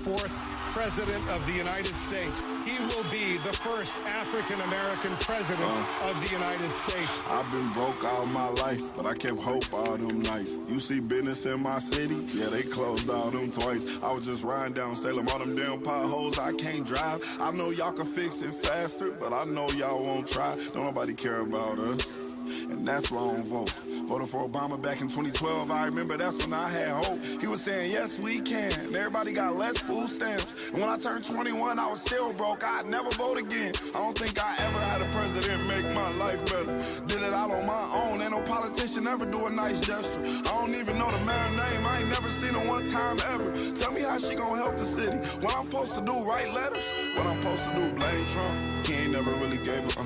44th President of the United States. He will be the first African-American President of the United States. I've been broke all my life, but I kept hope all them nights. You see business in my city? Yeah, they closed all them twice. I was just riding down Salem, all them damn potholes, I can't drive. I know y'all can fix it faster, but I know y'all won't try. Don't nobody care about us, and that's why I don't vote. Voted for Obama back in 2012, I remember that's when I had hope. He was saying, yes, we can, and everybody got less food stamps. And when I turned 21, I was still broke, I'd never vote again. I don't think I ever had a president make my life better. Did it all on my own, ain't no politician ever do a nice gesture. I don't even know the man's name, I ain't never seen her one time ever. Tell me how she gonna help the city. What I'm supposed to do, write letters? What I'm supposed to do, blame Trump? He ain't never really gave it,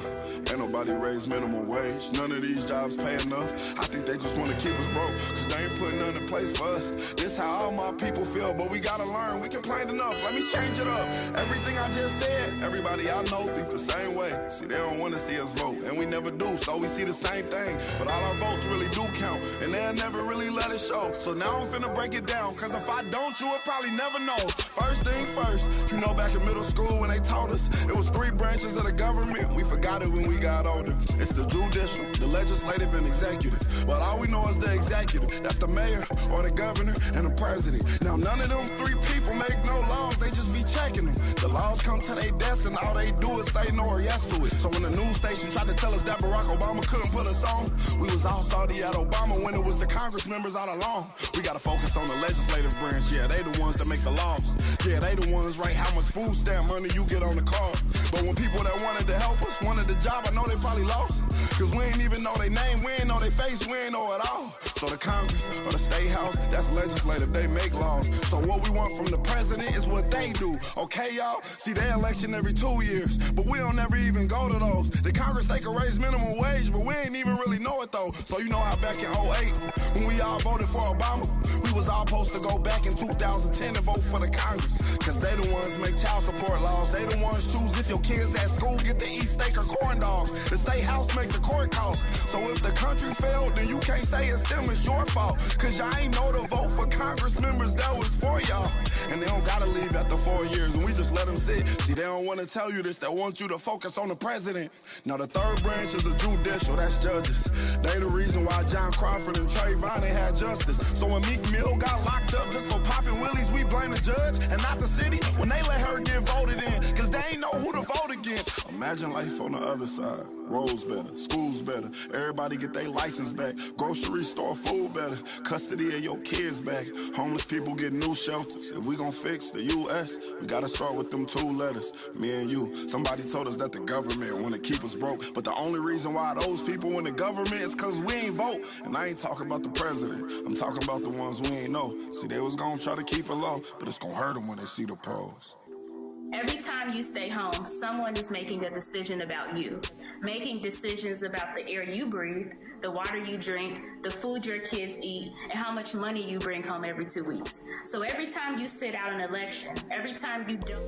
ain't nobody raised minimum wage. None of these jobs pay enough. I think they just wanna keep us broke, cause they ain't putting nothing in place for us. This how all my people feel, but we gotta learn, we complained enough, let me change it up. Everything I just said, everybody I know think the same way. See, they don't wanna see us vote, and we never do, so we see the same thing. But all our votes really do count, and they'll never really let it show. So now I'm finna break it down, cause if I don't, you would probably never know. First thing first, you know back in middle school when they taught us, it was 3 branches of the government. We forgot it when we got older. It's the judicial, the legislative, and executive. But all we know is the executive. That's the mayor or the governor and the president. Now none of them 3 people make no laws, they just be checking them. The laws come to their desk and all they do is say no or yes to it. So when the news station tried to tell us that Barack Obama couldn't put us on, we was all salty at Obama when it was the Congress members all along. We gotta focus on the legislative branch, yeah, they the ones that make the laws. Yeah, they the ones write how much food stamp money you get on the card. But when people that wanted to help us wanted the job, I know they probably lost. Cause we ain't even know their name, we ain't know their face, we ain't know it all. So the Congress or the State House, that's legislative, they make laws. So what we want from the president is what they do, okay y'all? See, they election every 2 years, but we don't ever even go to those. The Congress, they can raise minimum wage, but we ain't even really know it though. So you know how back in 08, when we all voted for Obama, we was all supposed to go back in 2010 and vote for the Congress. Cause they the ones make child support laws, they the ones choose if your kids at school get to eat steak or corn dogs. The State House make the court costs. So if the country failed, then you can't say it's them, it's your fault. Cause y'all ain't know to vote for Congress members that was for y'all. And they don't gotta leave after 4 years, and we just let them sit. See, they don't wanna tell you this, they want you to focus on the president. Now the 3rd branch is the judicial, that's judges. They the reason why John Crawford and Trayvon ain't had justice. So when Meek Mill got locked up just for popping willies, we blame the judge and not the city when they let her get voted in, cause they ain't know who to vote against. Imagine life on the other side. Roads better, schools better, everybody get their license back, grocery store food better, custody of your kids back, homeless people get new shelters. If we gon' fix the U.S., we gotta start with them 2 letters, me and you. Somebody told us that the government wanna keep us broke, but the only reason why those people in the government is cause we ain't vote. And I ain't talking about the president, I'm talking about the ones we ain't know. See, they was gonna try to keep it low, but it's gonna hurt them when they see the pros. Every time you stay home, someone is making a decision about you, making decisions about the air you breathe, the water you drink, the food your kids eat, and how much money you bring home every 2 weeks. So every time you sit out an election, every time you don't...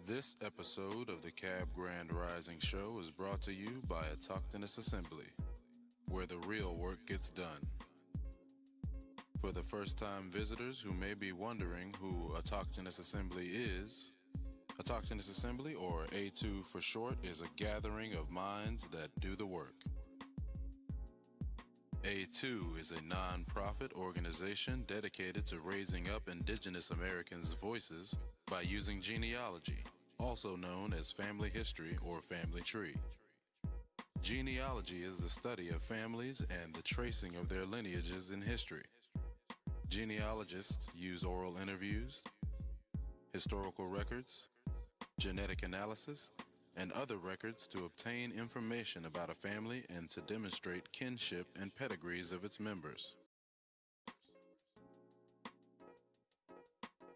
This episode of the Cab Grand Rising Show is brought to you by Autochthonous Assembly, where the real work gets done. For the first-time visitors who may be wondering who Autochthonous Assembly is, Autochthonous Assembly, or A2 for short, is a gathering of minds that do the work. A2 is a non-profit organization dedicated to raising up Indigenous Americans' voices by using genealogy, also known as family history or family tree. Genealogy is the study of families and the tracing of their lineages in history. Genealogists use oral interviews, historical records, genetic analysis, and other records to obtain information about a family and to demonstrate kinship and pedigrees of its members.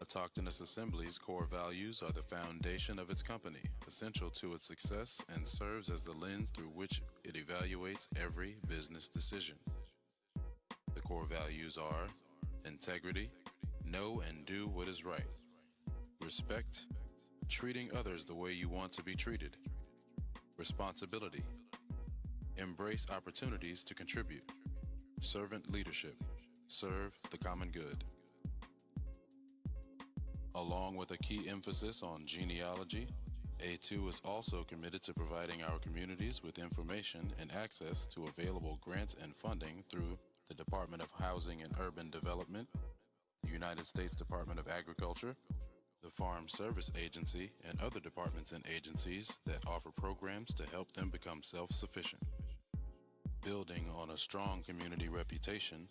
Autochthonous Assembly's core values are the foundation of its company, essential to its success, and serves as the lens through which it evaluates every business decision. The core values are integrity, know and do what is right, respect, treating others the way you want to be treated, responsibility, embrace opportunities to contribute, servant leadership, serve the common good. Along with a key emphasis on genealogy, A2 is also committed to providing our communities with information and access to available grants and funding through the Department of Housing and Urban Development, the United States Department of Agriculture, the Farm Service Agency, and other departments and agencies that offer programs to help them become self-sufficient. Building on a strong community reputation,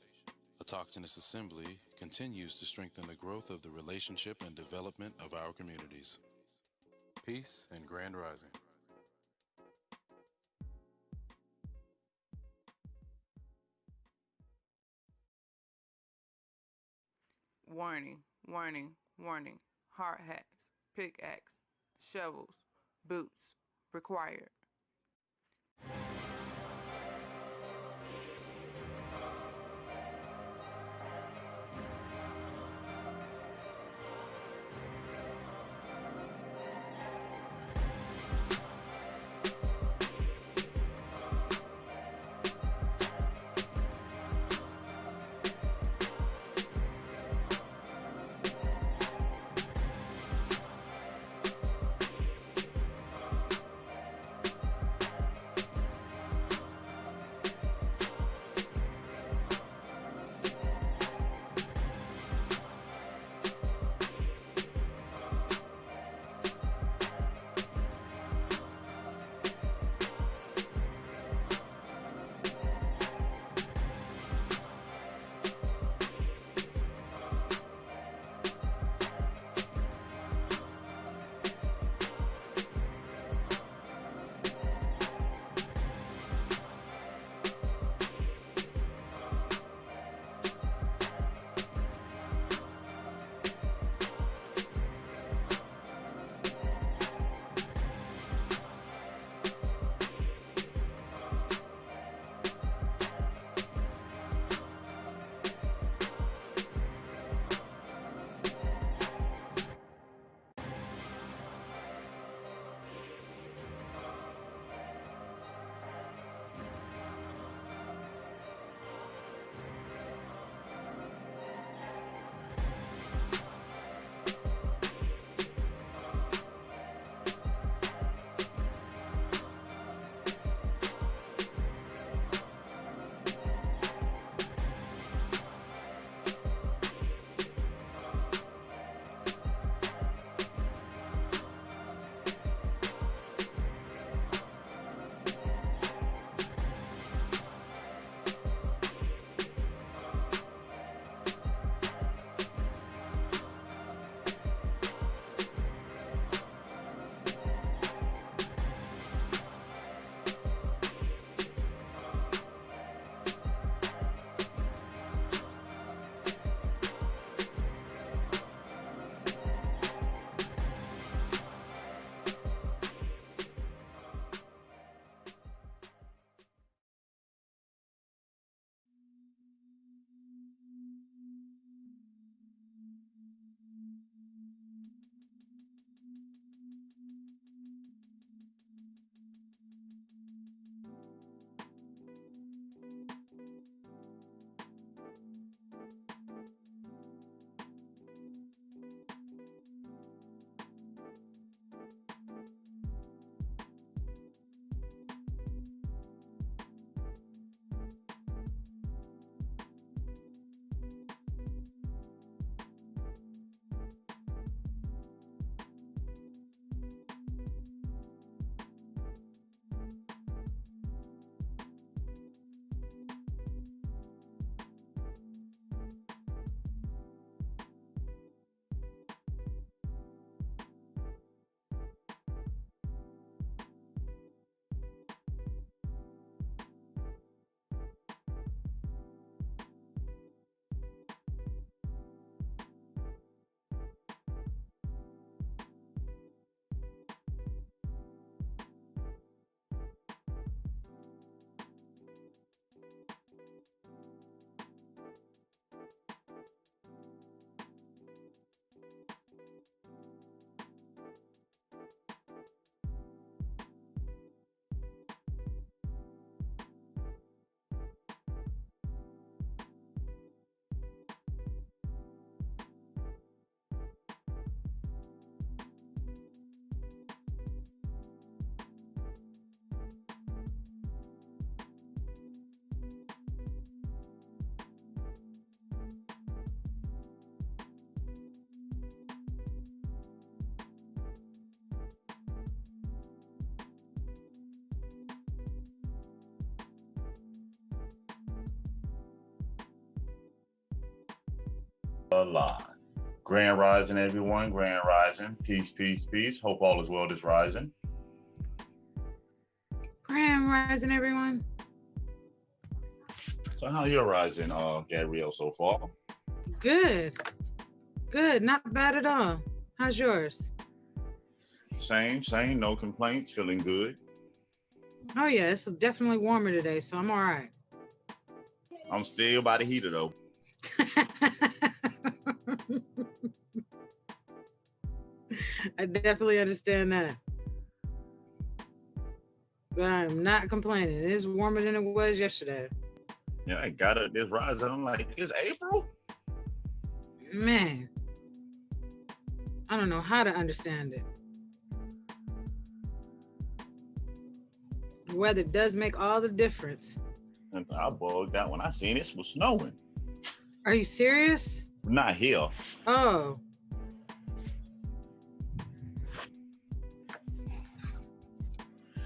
Autochthonous Assembly continues to strengthen the growth of the relationship and development of our communities. Peace and Grand Rising. Warning, warning, warning. Hard hats, pickaxe, shovels, boots required. live. Grand Rising, everyone. Grand Rising. Peace, peace, peace. Hope all is well this rising. Grand Rising, everyone. So how your rising, Gabrielle, so far? Good. Not bad at all. How's yours? Same. No complaints. Feeling good. Oh, yeah. It's definitely warmer today, so I'm all right. I'm still by the heater, though. I definitely understand that. But I'm not complaining. It is warmer than it was yesterday. Yeah, I got it this rising. I'm like, it's April? Man. I don't know how to understand it. The weather does make all the difference. And I bugged out when I seen it was snowing. Are you serious? Not here. Oh.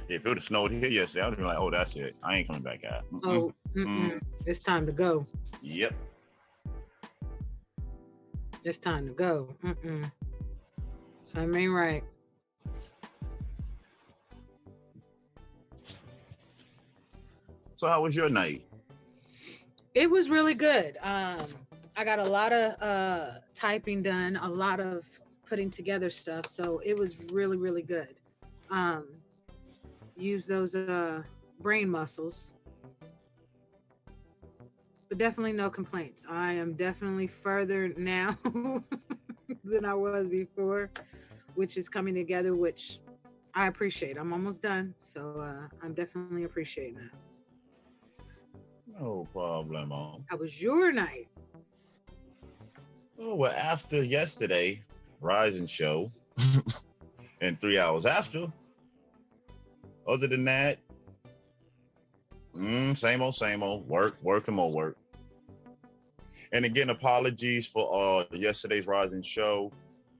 If it would have snowed here yesterday, I would have been like, oh, that's it. I ain't coming back out. Oh, it's time to go. Yep. It's time to go. Something ain't right. So how was your night? It was really good. I got a lot of typing done, a lot of putting together stuff. So it was really, really good. Use those brain muscles. But definitely no complaints. I am definitely further now than I was before, which is coming together, which I appreciate. I'm almost done. So I'm definitely appreciating that. No problemo. How was your night? Oh, well, after yesterday, Rising show, and 3 hours after, other than that, same old, work and more work. And again, apologies for yesterday's Rising show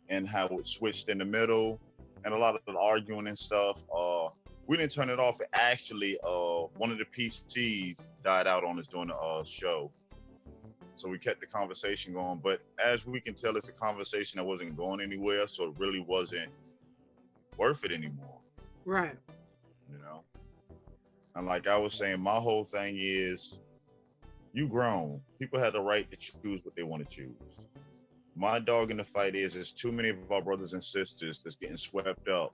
and how it switched in the middle and a lot of the arguing and stuff. We didn't turn it off. Actually, one of the PCs died out on us during the show. So we kept the conversation going. But as we can tell, it's a conversation that wasn't going anywhere. So it really wasn't worth it anymore. Right. You know? And like I was saying, my whole thing is, you grown. People have the right to choose what they want to choose. My dog in the fight is there's too many of our brothers and sisters that's getting swept up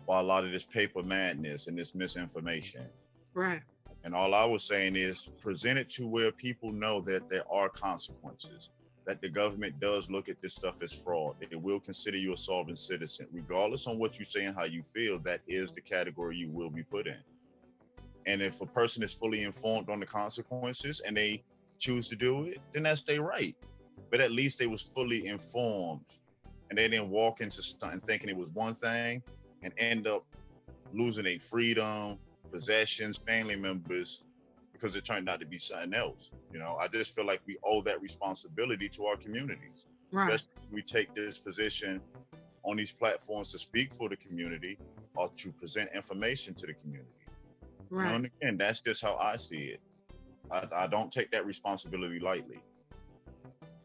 by a lot of this paper madness and this misinformation. Right. And all I was saying is present it to where people know that there are consequences, that the government does look at this stuff as fraud. It will consider you a sovereign citizen. Regardless on what you say and how you feel, that is the category you will be put in. And if a person is fully informed on the consequences and they choose to do it, then that's their right. But at least they was fully informed and they didn't walk into something thinking it was one thing and end up losing their freedom, possessions, family members, because it turned out to be something else. You know, I just feel like we owe that responsibility to our communities. Right. Especially if we take this position on these platforms to speak for the community or to present information to the community. Right. You know, and again, that's just how I see it. I don't take that responsibility lightly.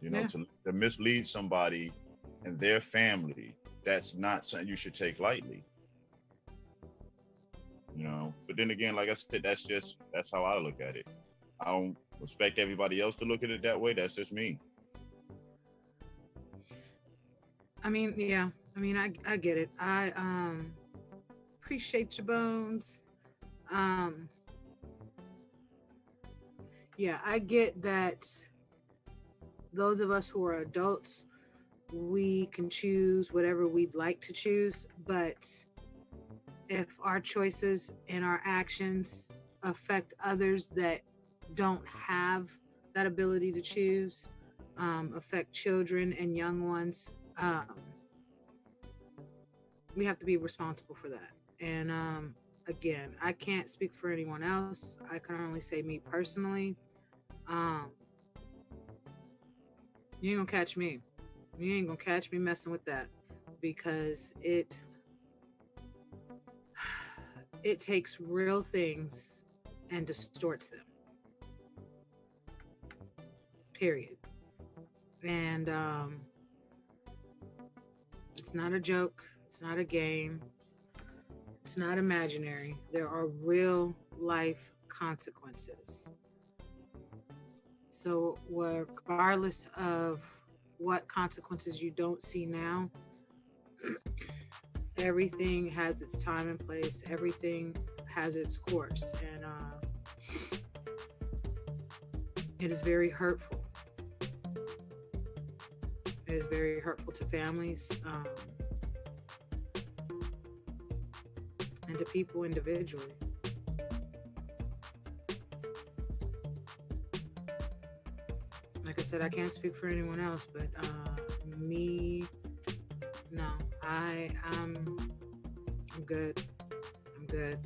You know, to mislead somebody and their family, that's not something you should take lightly. You know, but then again, like I said, that's how I look at it. I don't expect everybody else to look at it that way. That's just me. I mean, yeah. I mean, I get it. I appreciate your bones. Yeah, I get that those of us who are adults, we can choose whatever we'd like to choose, but if our choices and our actions affect others that don't have that ability to choose, affect children and young ones, we have to be responsible for that. And again, I can't speak for anyone else. I can only say me personally. You ain't gonna catch me. You ain't gonna catch me messing with that, because it takes real things and distorts them. Period. And it's not a joke. It's not a game. It's not imaginary. There are real life consequences. So, regardless of what consequences you don't see now, everything has its time and place. Everything has its course. And it is very hurtful. It is very hurtful to families and to people individually. Like I said, I can't speak for anyone else, but me, no, I'm good. I'm good.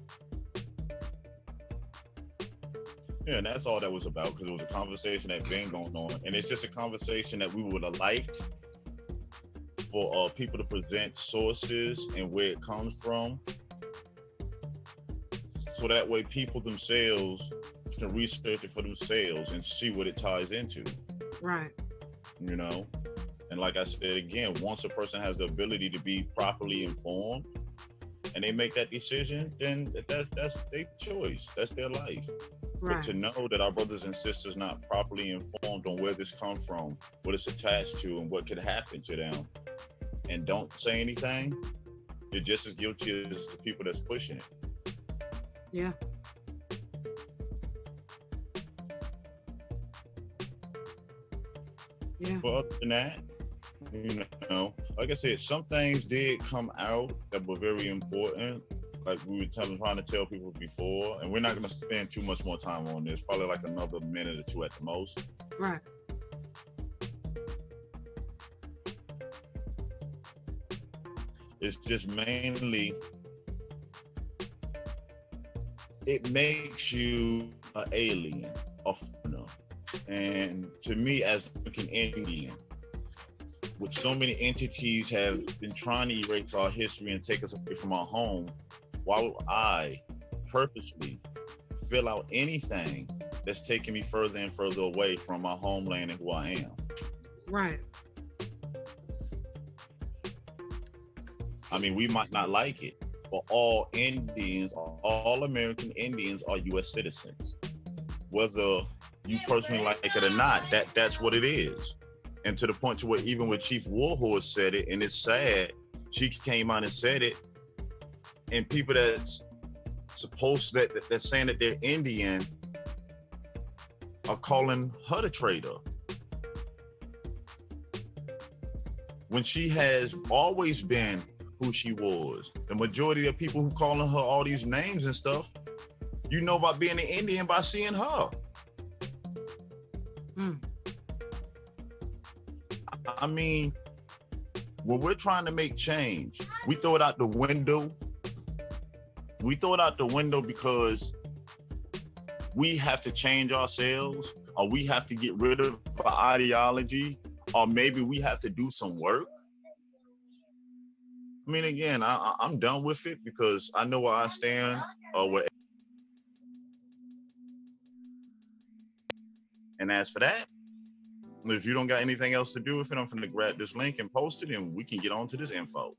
Yeah, and that's all that was about, because it was a conversation that been going on, and it's just a conversation that we would have liked for people to present sources and where it comes from, so that way people themselves can research it for themselves and see what it ties into. Right. You know, and like I said again, once a person has the ability to be properly informed and they make that decision, then that's their choice. That's their life. Right. But to know that our brothers and sisters not properly informed on where this comes from, what it's attached to, and what could happen to them, and don't say anything, you're just as guilty as the people that's pushing it. Yeah. Yeah. But other than that, you know, like I said, some things did come out that were very important, like we were trying to tell people before, and we're not going to spend too much more time on this, probably like another minute or two at the most. Right. It's just mainly, it makes you an alien, a foreigner. And to me, as an Indian, with so many entities have been trying to erase our history and take us away from our home, why would I purposely fill out anything that's taking me further and further away from my homeland and who I am? Right. I mean, we might not like it, but all Indians, all American Indians are U.S. citizens. Whether you personally like it or not, that's what it is. And to the point to where even when Chief Warhorse said it, and it's sad, she came out and said it, and people that's that's saying that they're Indian are calling her the traitor, when she has always been who she was. The majority of people who calling her all these names and stuff, you know about being an Indian by seeing her. I mean, when we're trying to make change, we throw it out the window. We throw it out the window because we have to change ourselves, or we have to get rid of our ideology, or maybe we have to do some work. I mean, again, I'm done with it because I know where I stand. And as for that, if you don't got anything else to do with it, I'm going to grab this link and post it, and we can get on to this info.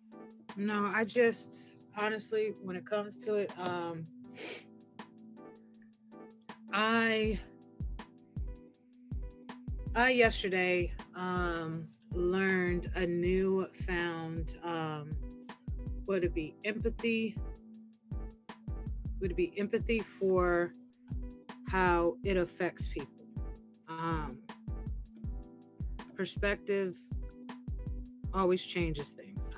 No, I just, honestly, when it comes to it, I yesterday learned a newfound, would it be empathy? Would it be empathy for how it affects people? Perspective always changes things.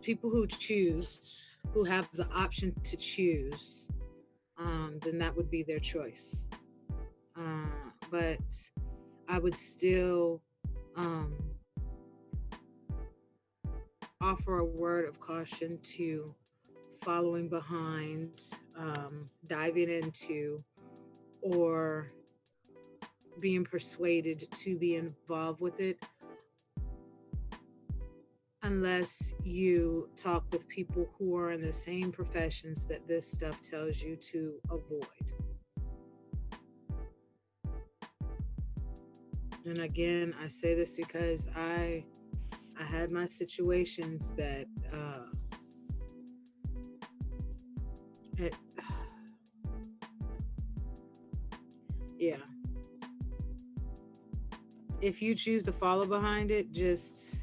People who have the option to choose, then that would be their choice. But I would still offer a word of caution to following behind, diving into, or being persuaded to be involved with it, unless you talk with people who are in the same professions that this stuff tells you to avoid. And again, I say this because I had my situations that it, yeah. If you choose to follow behind it, just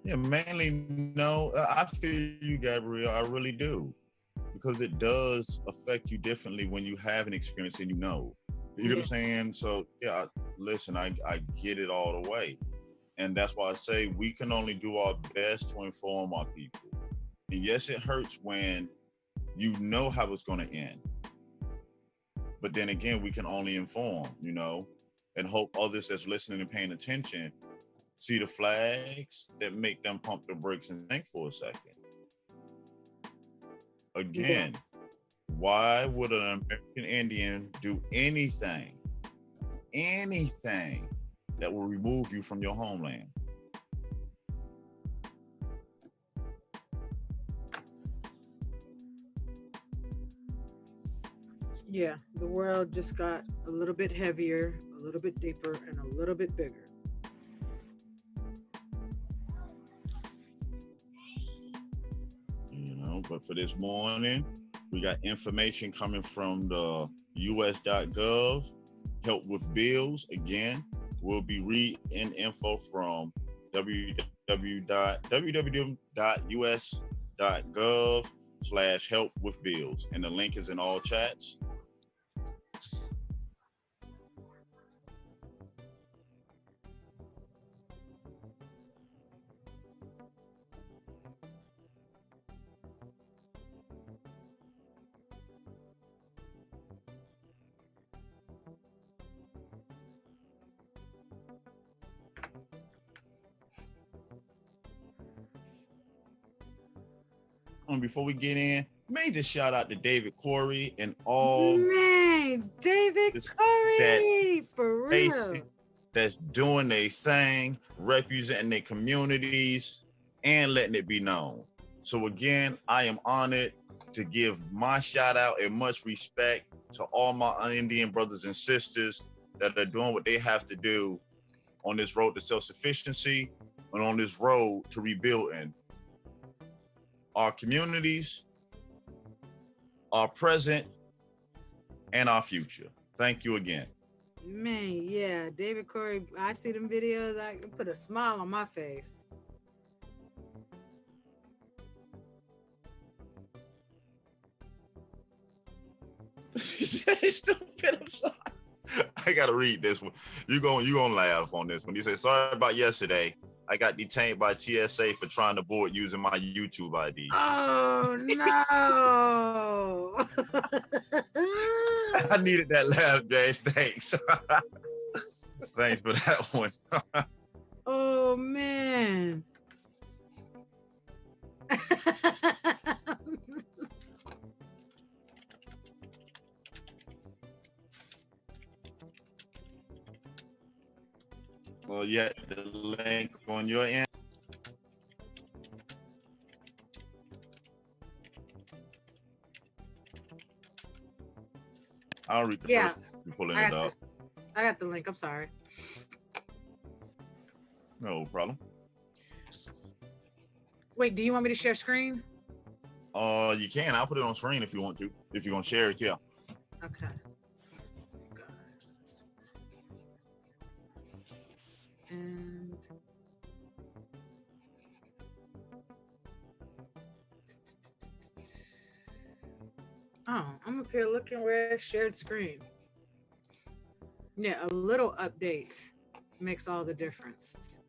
Yeah, mainly no. I feel you, Gabrielle. I really do. Because it does affect you differently when you have an experience and you know. You know what I'm saying? So yeah, listen, I get it all the way. And that's why I say we can only do our best to inform our people. And yes, it hurts when you know how it's gonna end. But then again, we can only inform, and hope others that's listening and paying attention see the flags that make them pump the brakes and think for a second. Again, why would an American Indian do anything that will remove you from your homeland? yeah, the world just got a little bit heavier, a little bit deeper, and a little bit bigger. But for this morning, we got information coming from the USA.Gov, help with bills. Again, we'll be reading info from www.us.gov/help with bills. And the link is in all chats. Before we get in, major shout out to David Corey and all David Corey, for real. That's doing their thing, representing their communities, and letting it be known. So again, I am honored to give my shout out and much respect to all my Indian brothers and sisters that are doing what they have to do on this road to self-sufficiency and on this road to rebuilding our communities, our present, and our future. Thank you again. Man, yeah, David Corey, I see them videos, I can put a smile on my face. Stupid, I'm sorry. I gotta read this one. You gonna laugh on this one. You say, sorry about yesterday. I got detained by TSA for trying to board using my YouTube ID. Oh no. I needed that laugh, Jace. Thanks. Thanks for that one. Oh man. Well, yeah, the link on your end. I'll read the first one, pulling it up. I got the link. I'm sorry. No problem. Wait, do you want me to share screen? You can. I'll put it on screen if you want to. If you're gonna share it, yeah. Okay. And I'm up here looking where shared screen. Yeah, a little update makes all the difference.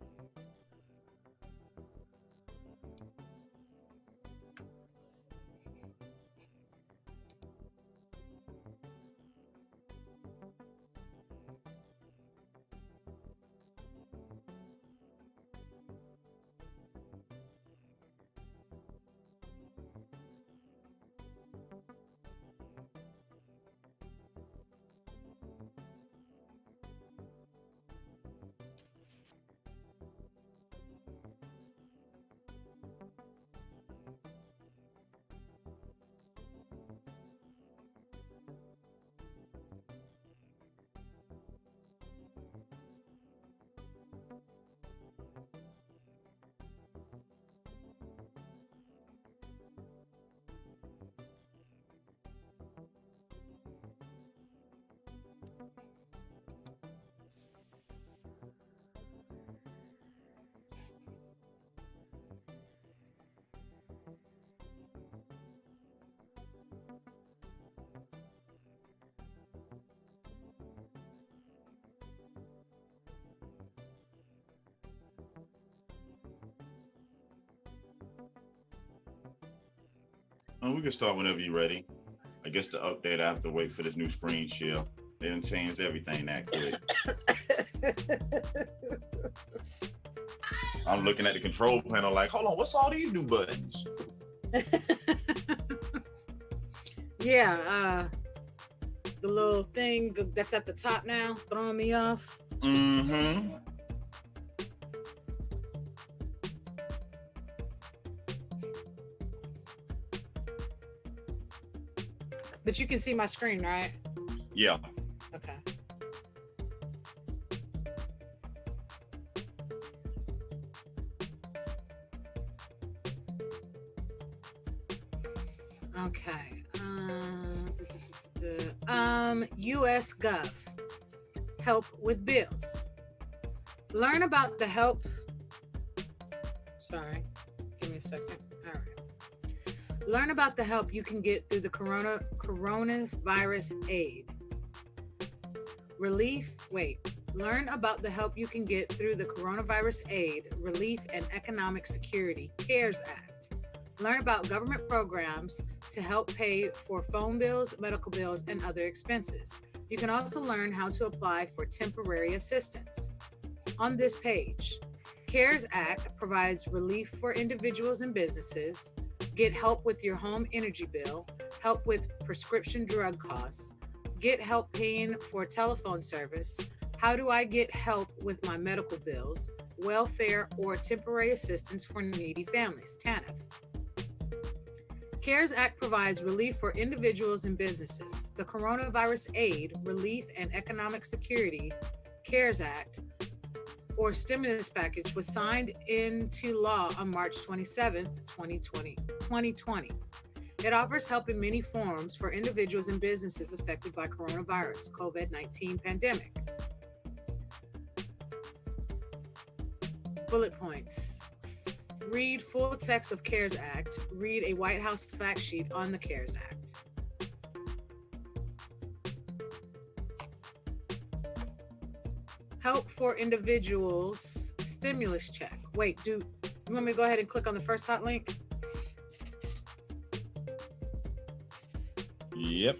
We can start whenever you're ready. I guess the update, I have to wait for this new screen share. They done changed everything that quick. I'm looking at the control panel like, hold on, what's all these new buttons? Yeah, the little thing that's at the top now, throwing me off. Mm-hmm. But you can see my screen, right? Yeah. Okay. Okay. US.Gov. Help with bills. Learn about the help. Sorry. Give me a second. All right. Learn about the help you can get through the coronavirus aid. Learn about the help you can get through the coronavirus aid, relief, and economic security CARES Act. Learn about government programs to help pay for phone bills, medical bills, and other expenses. You can also learn how to apply for temporary assistance. On this page, CARES Act provides relief for individuals and businesses. Get help with your home energy bill, help with prescription drug costs, get help paying for telephone service. How do I get help with my medical bills, welfare, or temporary assistance for needy families? TANF. CARES Act provides relief for individuals and businesses. The Coronavirus Aid, Relief, and Economic Security CARES Act, or stimulus package, was signed into law on March 27, 2020. It offers help in many forms for individuals and businesses affected by coronavirus, COVID-19 pandemic. Bullet points. Read full text of CARES Act. Read a White House fact sheet on the CARES Act. Help for individuals stimulus check. Wait, do you want me to go ahead and click on the first hot link? Yep.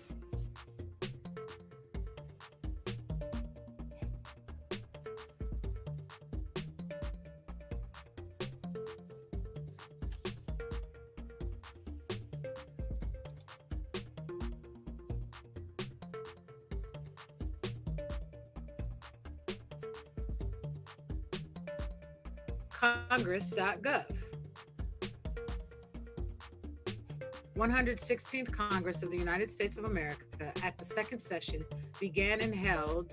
Congress.gov. 116th Congress of the United States of America at the second session began and held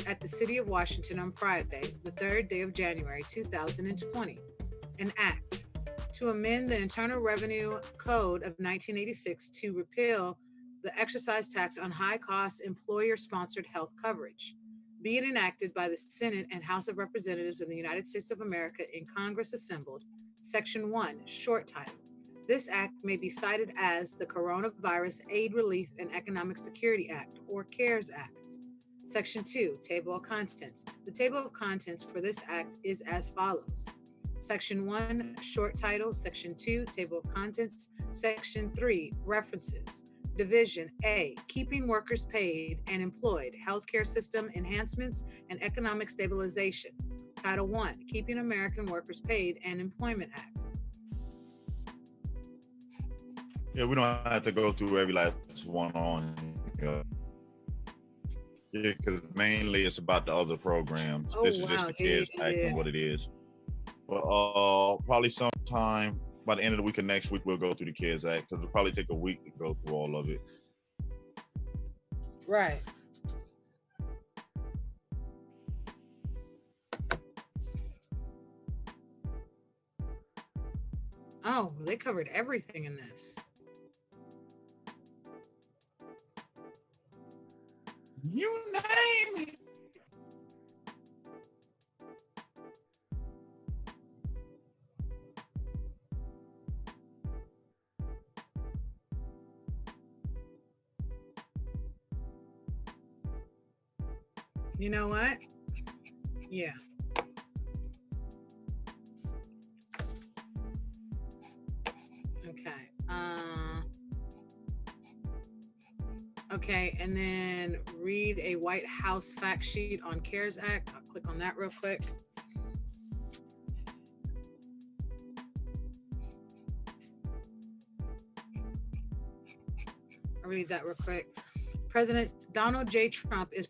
at the City of Washington on Friday, the 3rd day of January, 2020. An act to amend the Internal Revenue Code of 1986 to repeal the excise tax on high-cost employer-sponsored health coverage. Be it enacted by the Senate and House of Representatives of the United States of America in Congress assembled. Section 1, short title. This act may be cited as the Coronavirus Aid, Relief, and Economic Security Act, or CARES Act. Section 2, table of contents. The table of contents for this act is as follows. Section 1, short title. Section 2, table of contents. Section 3, references. Division A, keeping workers paid and employed, healthcare system enhancements and economic stabilization. Title 1, Keeping American Workers Paid and Employment Act. Yeah, we don't have to go through every last one on here. Yeah, because mainly it's about the other programs. This is just the CARES Act and what it is. But probably sometime by the end of the week or next week, we'll go through the CARES Act because it'll probably take a week to go through all of it. Right. Oh, they covered everything in this. You name it. You know what? Yeah. Okay. Okay, and then read a White House fact sheet on CARES Act. I'll click on that real quick. I'll read that real quick. President Donald J. Trump is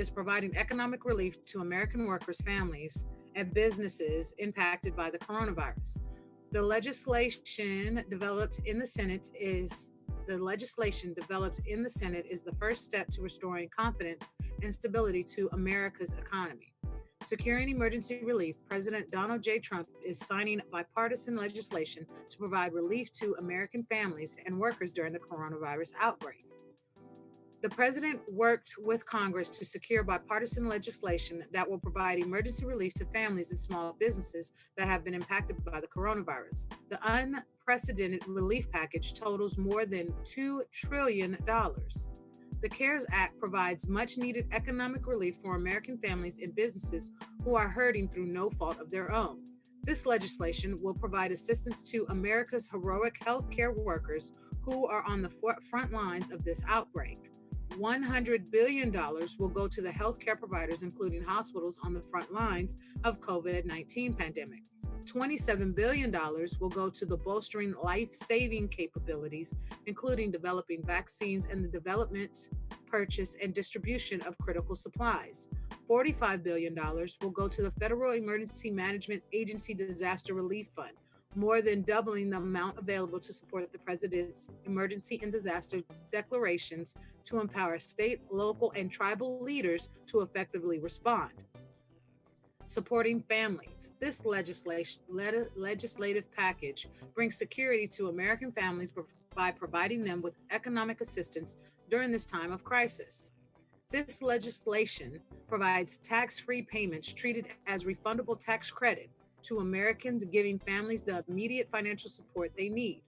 providing economic relief to American workers, families, and businesses impacted by the coronavirus. The legislation developed in the Senate is the first step to restoring confidence and stability to America's economy. Securing emergency relief, President Donald J. Trump is signing bipartisan legislation to provide relief to American families and workers during the coronavirus outbreak. The president worked with Congress to secure bipartisan legislation that will provide emergency relief to families and small businesses that have been impacted by the coronavirus. The unprecedented relief package totals more than $2 trillion. The CARES Act provides much needed economic relief for American families and businesses who are hurting through no fault of their own. This legislation will provide assistance to America's heroic healthcare workers who are on the front lines of this outbreak. $100 billion will go to the healthcare providers, including hospitals on the front lines of COVID-19 pandemic. $27 billion will go to the bolstering life-saving capabilities, including developing vaccines and the development, purchase, and distribution of critical supplies. $45 billion will go to the Federal Emergency Management Agency Disaster Relief Fund, more than doubling the amount available to support the President's emergency and disaster declarations to empower state, local, and tribal leaders to effectively respond. Supporting families. This legislative package brings security to American families by providing them with economic assistance during this time of crisis. This legislation provides tax-free payments treated as refundable tax credit to Americans, giving families the immediate financial support they need.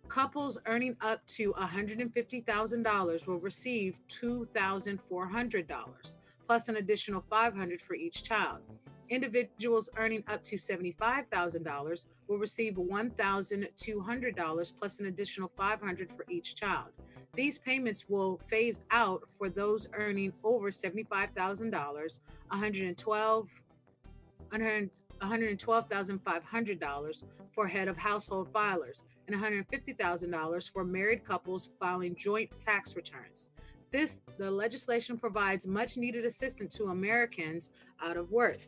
Couples earning up to $150,000 will receive $2,400, plus an additional $500 for each child. Individuals earning up to $75,000 will receive $1,200, plus an additional $500 for each child. These payments will phase out for those earning over $75,000, $112,500 for head of household filers, and $150,000 for married couples filing joint tax returns. The legislation provides much needed assistance to Americans out of work.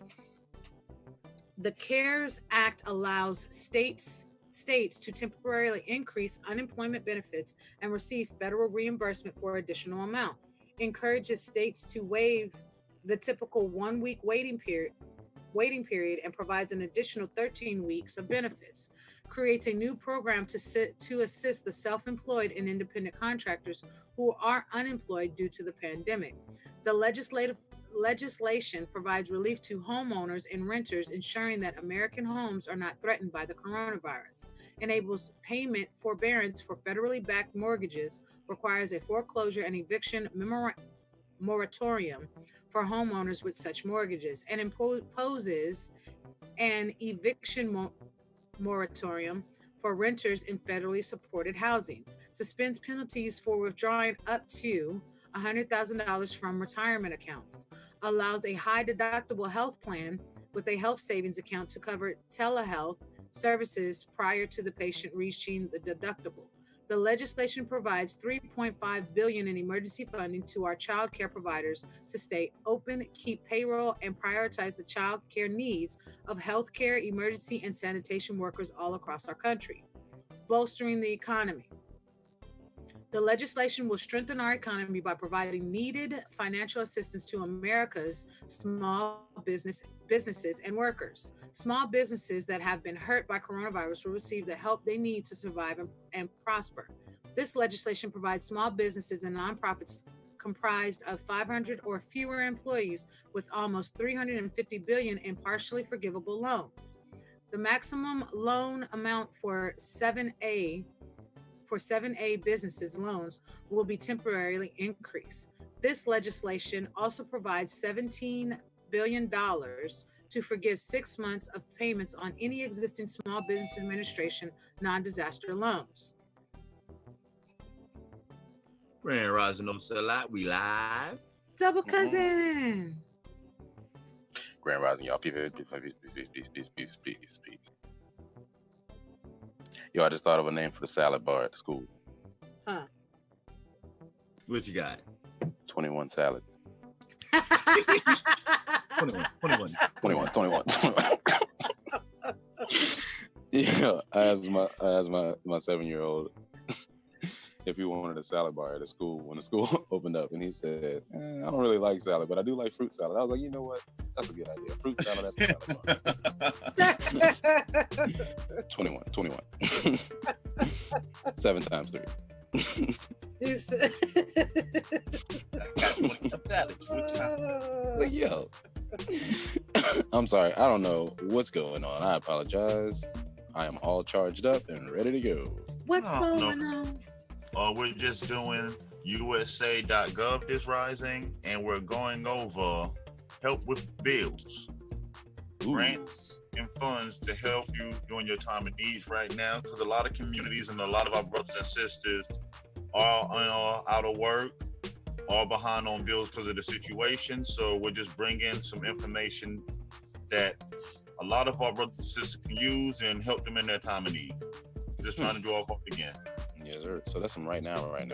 The CARES Act allows states to temporarily increase unemployment benefits and receive federal reimbursement for additional amount. Encourages states to waive the typical 1 week waiting period and provides an additional 13 weeks of benefits. Creates a new program to assist the self-employed and independent contractors who are unemployed due to the pandemic. The legislation provides relief to homeowners and renters, ensuring that American homes are not threatened by the coronavirus. Enables payment forbearance for federally backed mortgages, requires a foreclosure and eviction moratorium for homeowners with such mortgages, and imposes an eviction moratorium for renters in federally supported housing. Suspends penalties for withdrawing up to $100,000 from retirement accounts. Allows a high deductible health plan with a health savings account to cover telehealth services prior to the patient reaching the deductible. The legislation provides $3.5 billion in emergency funding to our child care providers to stay open, keep payroll, and prioritize the child care needs of healthcare, emergency, and sanitation workers all across our country. Bolstering the economy. The legislation will strengthen our economy by providing needed financial assistance to America's small businesses and workers. Small businesses that have been hurt by coronavirus will receive the help they need to survive and prosper. This legislation provides small businesses and nonprofits comprised of 500 or fewer employees with almost $350 billion in partially forgivable loans. The maximum loan amount for 7A businesses loans will be temporarily increased. This legislation also provides $17 billion to forgive 6 months of payments on any existing Small Business Administration non-disaster loans. Grand Rising No Sellout, we live. Double cousin. Grand Rising, y'all. Peace. Yo, I just thought of a name for the salad bar at the school. Huh. What you got? 21 salads. 21. Yeah, I asked my 7-year-old if he wanted a salad bar at the school when the school opened up, and he said, I don't really like salad, but I do like fruit salad. I was like, you know what? That's a good idea. Fruit salad at the salad bar. 21. 7 times 3. You said- Like, yo. I'm sorry. I don't know what's going on. I apologize. I am all charged up and ready to go. What's Oh, going no. on? We're just doing USA.Gov this rising, and we're going over help with bills, Ooh. grants, and funds to help you during your time of needs right now. Because a lot of communities and a lot of our brothers and sisters are out of work, are behind on bills because of the situation. So we're just bringing some information that a lot of our brothers and sisters can use and help them in their time of need. Just trying to do our part again. Yes, sir. So that's some right now. Right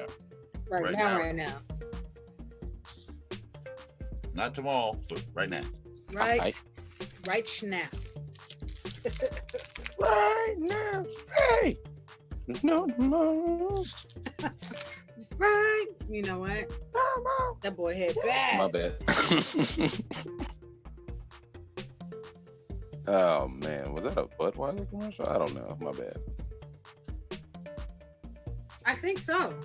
Right now. Not tomorrow, but right now. Right now. Right now. Hey. No. Right. You know what? That boy had bad. My bad. Oh man, was that a Budweiser commercial? I don't know. My bad. I think so.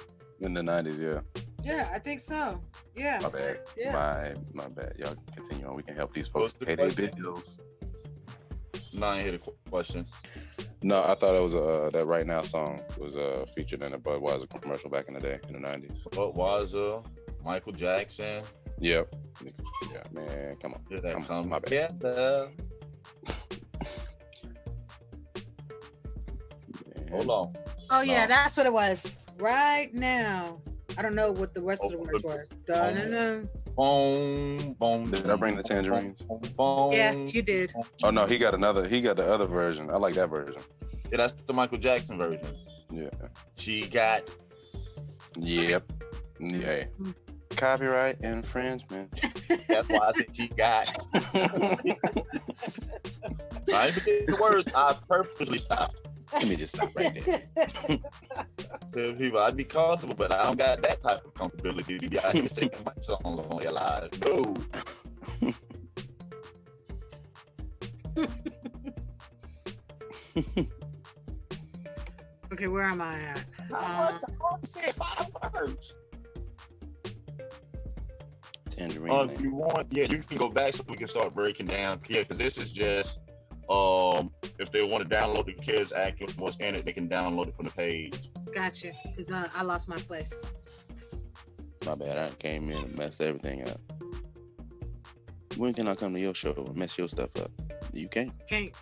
In the 90s, yeah. Yeah, I think so. Yeah. My bad. Yeah. My bad. Y'all can continue on. We can help these folks What's the pay their question? bills. No, I ain't hear the question. No, I thought it was that Right Now song was featured in a Budweiser commercial back in the day in the 90s. Budweiser, Michael Jackson. Yep. Yeah, man. Come on. Did that Come on. come My bad. together? Man. Hold on. Oh yeah, No. that's what it was. Right now. I don't know what the rest of the words were. Dun-dun-dun. Boom, boom. Did I bring the tangerines? Boom. Yeah, you did. Oh no, he got the other version. I like that version. Yeah, that's the Michael Jackson version. Yeah. She got. Yep. Yeah. Copyright infringement. That's why I said she got. I ain't forget the words. I purposely stopped. Let me just stop right there. Tell people I'd be comfortable, but I don't got that type of comfortability to be out here singing my songs on their lives. No. Okay, where am I at? I said 5 words. Tangerine. If you want, yeah, you can go back so we can start breaking down. Yeah, because this is just if they want to download the CARES Act and what's in it, they can download it from the page. Gotcha. Because I lost my place. My bad. I came in and messed everything up. When can I come to your show and mess your stuff up? You can't. Can't.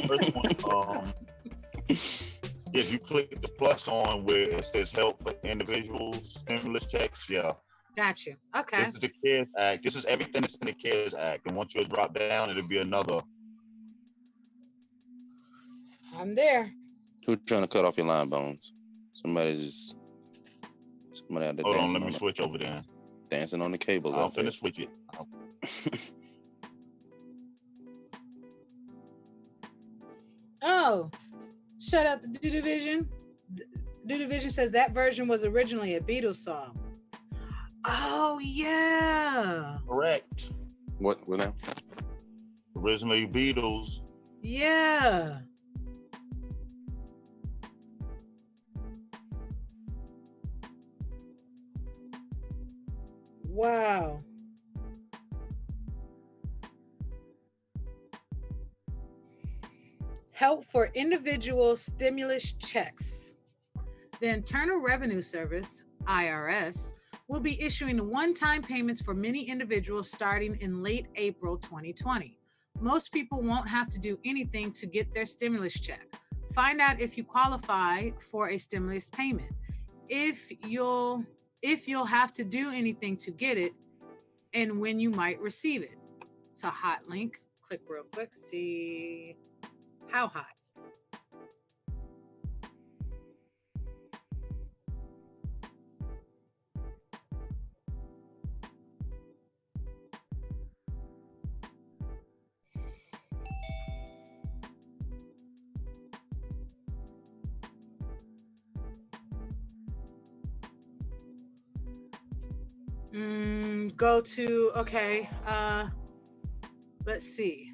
First one, if you click the plus on where it says help for individuals, stimulus checks, yeah. Gotcha. Okay. This is the CARES Act. This is everything that's in the CARES Act. And once you drop down, it'll be another. I'm there. Who's trying to cut off your line bones? Somebody out there Hold on, dancing let me switch over there. dancing on the cables. I'm out there. finna switch it. Oh, shut up the Do Division. Do Division says that version was originally a Beatles song. Oh yeah. Correct. What now? Originally Beatles. Yeah. Wow. Help for individual stimulus checks. The Internal Revenue Service, IRS, will be issuing one-time payments for many individuals starting in late April 2020. Most people won't have to do anything to get their stimulus check. Find out if you qualify for a stimulus payment. If you'll have to do anything to get it, and when you might receive it. It's a hot link. Click real quick, see how hot. Go to, okay, let's see.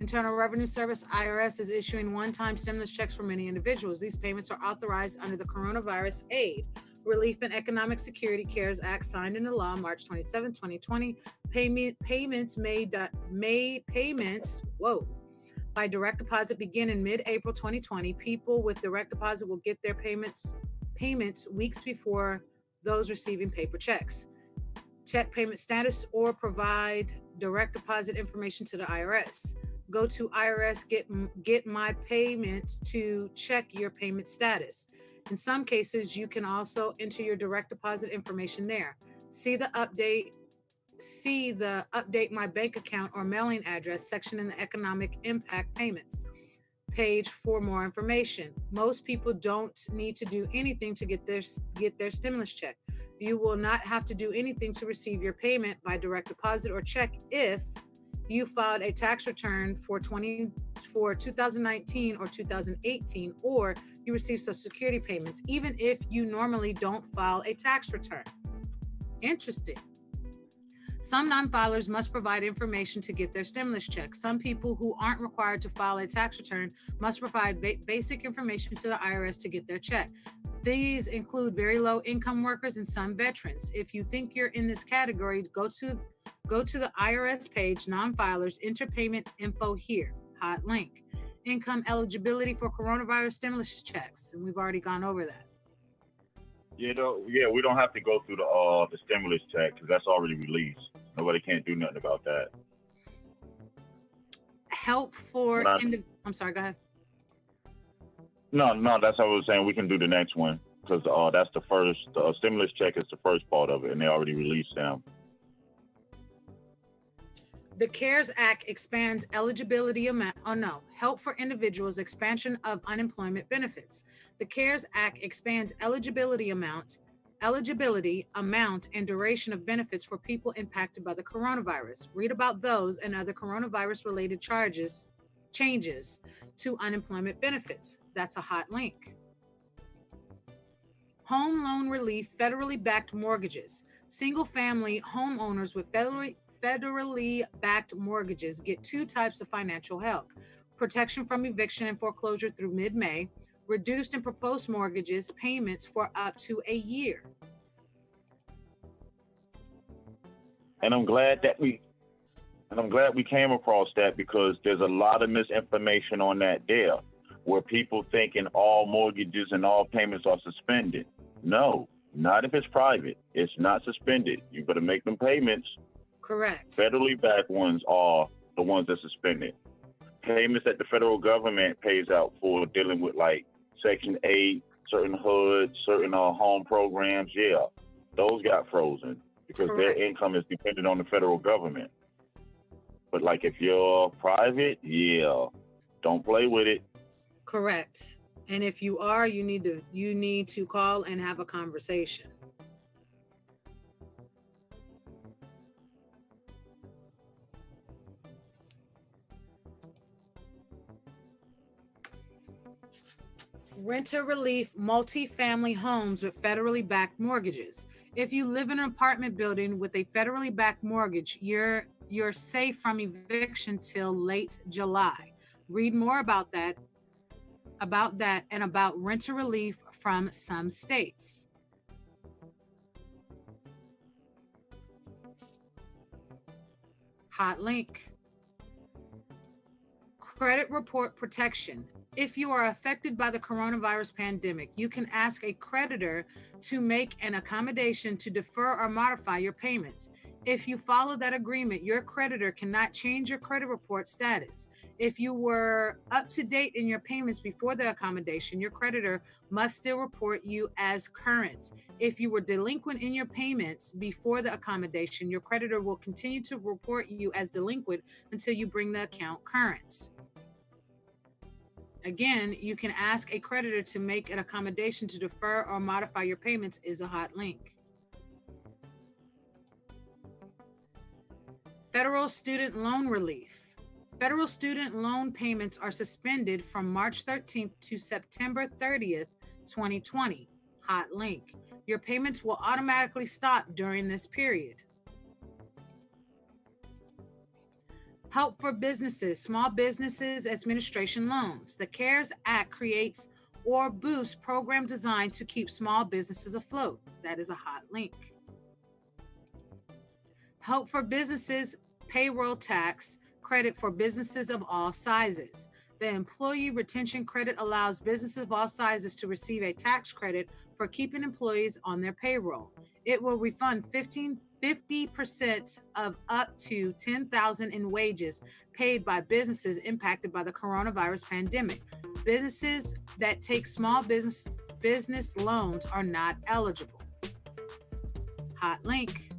Internal Revenue Service, IRS, is issuing one-time stimulus checks for many individuals. These payments are authorized under the Coronavirus Aid, Relief and Economic Security CARES Act, signed into law March 27, 2020. Payments by direct deposit begin in mid-April 2020. People with direct deposit will get their payments weeks before those receiving paper checks. Check payment status or provide direct deposit information to the IRS. Go to IRS Get My Payments to check your payment status. In some cases, you can also enter your direct deposit information there. See the update my bank account or mailing address section in the economic impact payments page for more information. Most people don't need to do anything to get their stimulus check. You will not have to do anything to receive your payment by direct deposit or check if you filed a tax return for 2019 or 2018, or you receive Social Security payments, even if you normally don't file a tax return. Interesting. Some non-filers must provide information to get their stimulus check. Some people who aren't required to file a tax return must provide basic information to the IRS to get their check. These include very low income workers and some veterans. If you think you're in this category, go to the IRS page, non-filers, enter payment info here, hot link. Income eligibility for coronavirus stimulus checks, and we've already gone over that. We don't have to go through the stimulus check because that's already released. Nobody can't do nothing about that. Help for I'm sorry, go ahead. No, that's what I was saying. We can do the next one because that's the first. The stimulus check is the first part of it, and they already released them. The CARES Act expands eligibility amount. Help for individuals, expansion of unemployment benefits. The CARES Act expands eligibility amount, and duration of benefits for people impacted by the coronavirus. Read about those and other coronavirus-related changes to unemployment benefits. That's a hot link. Home loan relief, federally backed mortgages. Single-family homeowners with federally backed mortgages get two types of financial help: protection from eviction and foreclosure through mid-May, reduced and proposed mortgages payments for up to a year. And I'm glad we came across that because there's a lot of misinformation on that there, where people thinking all mortgages and all payments are suspended. No, not if it's private. It's not suspended. You better make them payments. Correct. Federally backed ones are the ones that suspended. Payments that the federal government pays out for dealing with like Section 8, certain HUD, certain home programs, those got frozen because Correct. Their income is dependent on the federal government. But like if you're private, don't play with it. Correct. And if you are, you need to call and have a conversation. Renter relief, multi-family homes with federally backed mortgages. If you live in an apartment building with a federally backed mortgage, you're safe from eviction till late July. Read more about that and about renter relief from some states. Hot link. Credit report protection. If you are affected by the coronavirus pandemic, you can ask a creditor to make an accommodation to defer or modify your payments. If you follow that agreement, your creditor cannot change your credit report status. If you were up to date in your payments before the accommodation, your creditor must still report you as current. If you were delinquent in your payments before the accommodation, your creditor will continue to report you as delinquent until you bring the account current. Again, you can ask a creditor to make an accommodation to defer or modify your payments is a hot link. Federal student loan relief. Federal student loan payments are suspended from March 13th to September 30th, 2020. Hot link. Your payments will automatically stop during this period. Help for businesses, Small Businesses Administration loans. The CARES Act creates or boosts program designed to keep small businesses afloat. That is a hot link. Help for businesses, payroll tax credit for businesses of all sizes. The Employee Retention Credit allows businesses of all sizes to receive a tax credit for keeping employees on their payroll. It will refund 50% of up to $10,000 in wages paid by businesses impacted by the coronavirus pandemic. Businesses that take small business loans are not eligible. Hot link.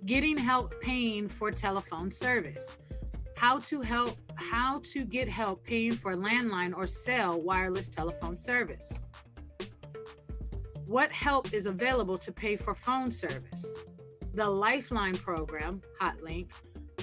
Getting help paying for telephone service. How to get help paying for landline or cell wireless telephone service. What help is available to pay for phone service? The Lifeline program, hot link,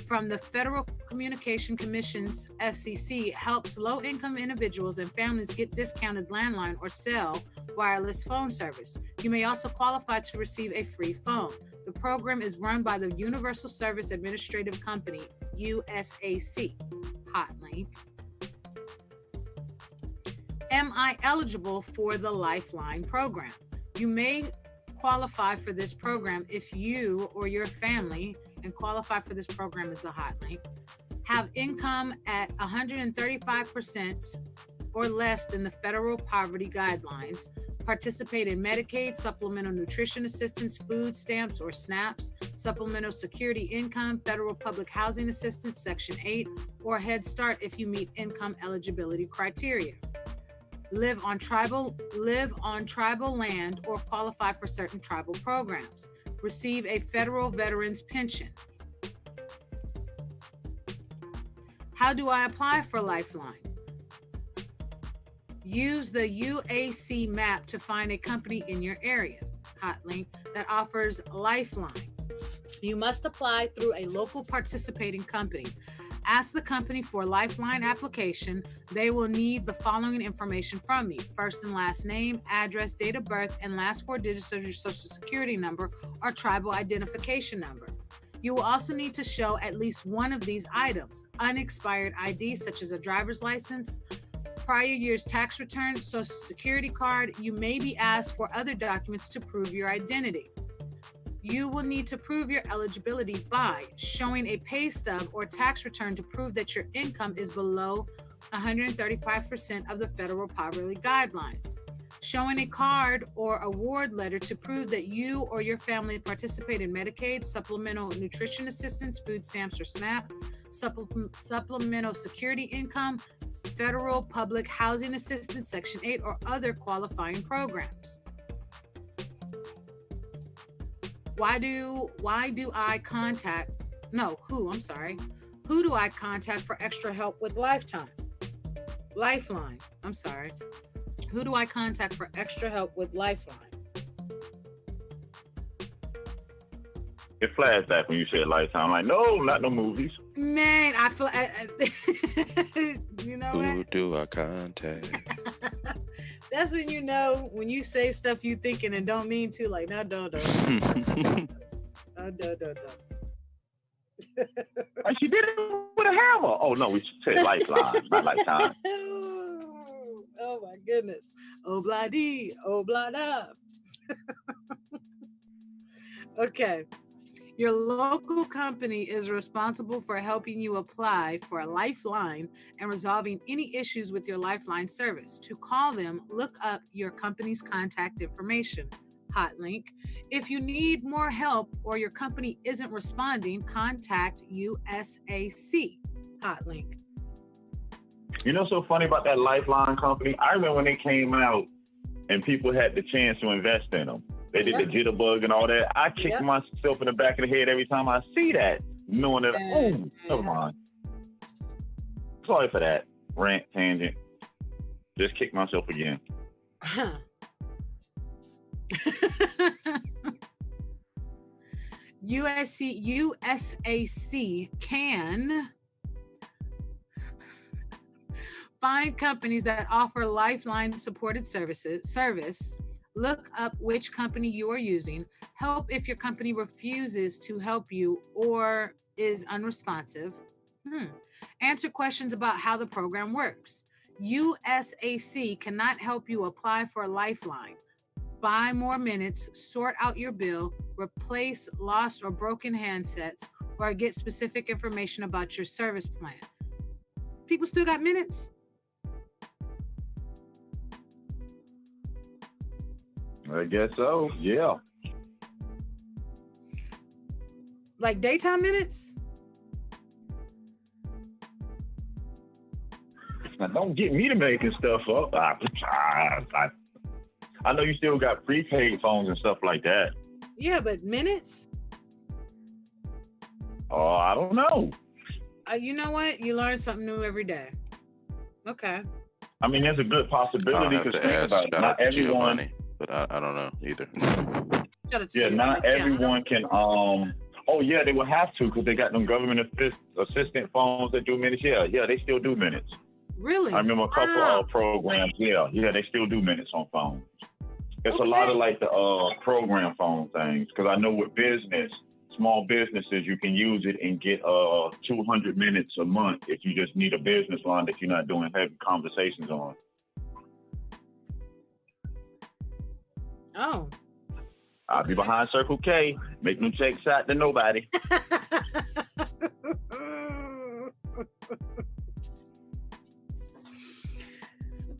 from the Federal Communication Commission's FCC helps low-income individuals and families get discounted landline or cell wireless phone service. You may also qualify to receive a free phone. The program is run by the Universal Service Administrative Company, USAC. Hot link. Am I eligible for the Lifeline program? You may qualify for this program if you or your family, and qualify for this program is a hot link, have income at 135% or less than the federal poverty guidelines, participate in Medicaid, supplemental nutrition assistance, food stamps or SNAPs, supplemental security income, federal public housing assistance, Section 8, or Head Start if you meet income eligibility criteria. Live on tribal land or qualify for certain tribal programs. Receive a federal veterans pension. How do I apply for Lifeline? Use the UAC map to find a company in your area, hot link, that offers Lifeline. You must apply through a local participating company. Ask the company for a Lifeline application. They will need the following information from you: first and last name, address, date of birth, and last 4 digits of your social security number or tribal identification number. You will also need to show at least one of these items: unexpired ID, such as a driver's license, prior year's tax return, social security card. You may be asked for other documents to prove your identity. You will need to prove your eligibility by showing a pay stub or tax return to prove that your income is below 135% of the federal poverty guidelines, showing a card or award letter to prove that you or your family participate in Medicaid, supplemental nutrition assistance, food stamps or SNAP, supplemental security income, federal public housing assistance, Section 8, or other qualifying programs. Who do I contact for extra help with Lifeline? Who do I contact for extra help with Lifeline? It flashback when you said Lifetime. I'm like, no, not no movies. Man, I feel, you know what? Who do I contact? That's when you know when you say stuff you thinking and don't mean to. Like, no. Like she did it with a hammer. Oh no, we said Lifeline, not Lifetime. Oh my goodness. Obladi, oblada. Okay. Your local company is responsible for helping you apply for a lifeline and resolving any issues with your lifeline service. To call them, look up your company's contact information. Hot link. If you need more help or your company isn't responding, contact USAC. Hot link. You know what's so funny about that Lifeline company? I remember when they came out and people had the chance to invest in them. They did the jitterbug and all that. I kick myself in the back of the head every time I see that, knowing that, oh, never mind. Sorry for that rant tangent. Just kick myself again. USAC can find companies that offer lifeline supported service. Look up which company you are using. Help if your company refuses to help you or is unresponsive. Answer questions about how the program works. USAC cannot help you apply for a lifeline, buy more minutes, sort out your bill, replace lost or broken handsets, or get specific information about your service plan. People still got minutes? I guess so, yeah. Like daytime minutes? Now, don't get me to making stuff up. I know you still got prepaid phones and stuff like that. Yeah, but minutes? Oh, I don't know. You know what? You learn something new every day. Okay. I mean, there's a good possibility. I'll have to ask. Shout out to Giovanni, but I don't know either. Yeah, not everyone can. Oh yeah, they will have to because they got them government assistant phones that do minutes. Yeah, they still do minutes. Really? I remember a couple of programs. Yeah, they still do minutes on phones. It's a lot of like the program phone things because I know with small businesses, you can use it and get 200 minutes a month if you just need a business line that you're not doing heavy conversations on. Oh. I'll be behind Circle K. Make no checks out to nobody.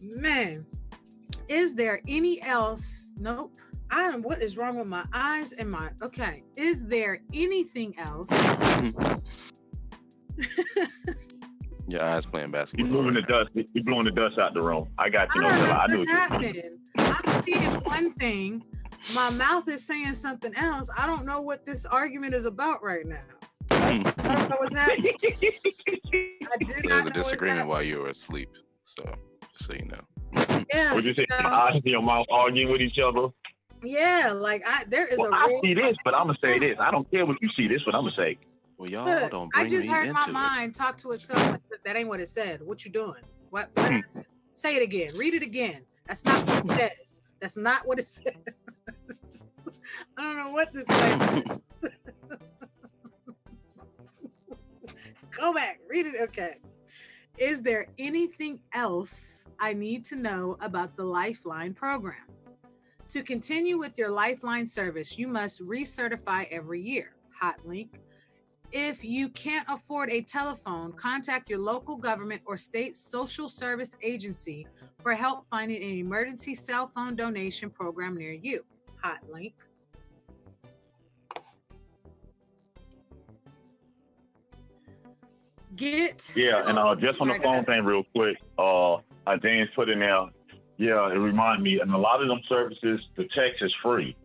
Man, is there any else? Nope. What is wrong with my eyes and my, okay. Is there anything else? Your eyes playing basketball. You're moving the dust. You're blowing the dust out the room. I got you. I knew it. I'm seeing one thing. My mouth is saying something else. I don't know what this argument is about right now. I don't know what's happening. There's a disagreement while you were asleep. So, just so you know. Yeah. Would you say my eyes and your mouth arguing with each other? Yeah, like there is I see this, but I'm gonna say this. I don't care what you see. This what I'm gonna say. Well, y'all don't bring I just me heard into my it. mind talk to itself. That ain't what it said. What you doing? What say it again. Read it again. That's not what it says. That's not what it says. I don't know what this is. Go back. Read it. Okay. Is there anything else I need to know about the Lifeline program? To continue with your Lifeline service, you must recertify every year. Hot link. If you can't afford a telephone, contact your local government or state social service agency for help finding an emergency cell phone donation program near you. Hot link. And just on the phone thing real quick, James put in there, it reminded me, and a lot of them services, the text is free.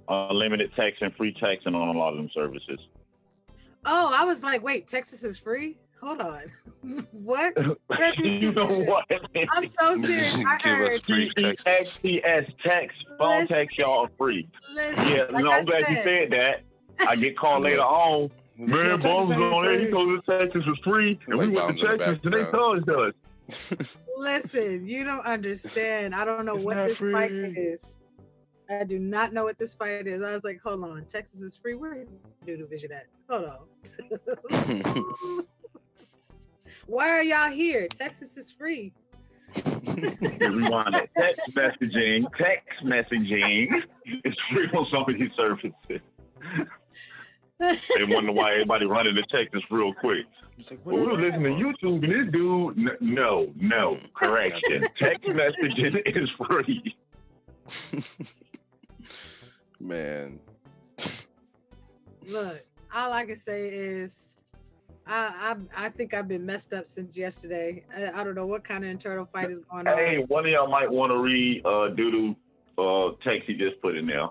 Unlimited text and free texting on a lot of them services. Oh, I was like, wait, Texas is free? Hold on. What? You know what? I'm so serious. I heard TXTS text, phone text, y'all are free. I'm glad you said that. I get called later on. Man, Bones on there, he told us Texas was free, and we went to Texas, and they told us. Listen, you don't understand. I don't know what this fight is. I do not know what this fight is. I was like, hold on, Texas is free. Where Doodle Vision at? Hold on. Why are y'all here? Texas is free. We want text messaging. Text messaging is free on some of these services. They wonder why everybody running to Texas real quick. Like, Well, we were listening to YouTube and this dude, no, correction. Text messaging is free. Man. Look, all I can say is I think I've been messed up since yesterday. I don't know what kind of internal fight is going on. Hey, one of y'all might want to read Doodoo text he just put in there.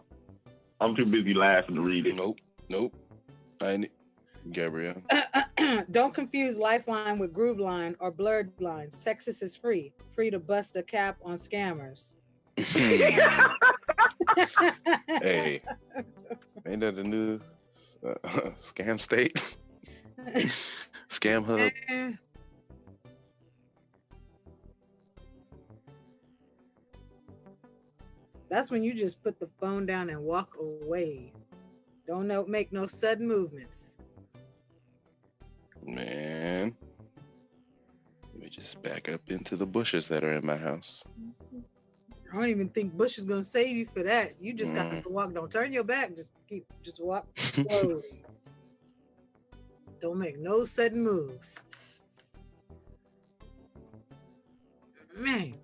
I'm too busy laughing to read it. Nope. Gabrielle. Don't confuse Lifeline with Groove Line or Blurred Lines. Texas is free to bust a cap on scammers. Hey, ain't that a new scam state? Scam hub. That's when you just put the phone down and walk away. Don't make no sudden movements. Man, let me just back up into the bushes that are in my house. I don't even think Bush is gonna save you for that. You just got to walk. Don't turn your back. Just walk slowly. Don't make no sudden moves. Man.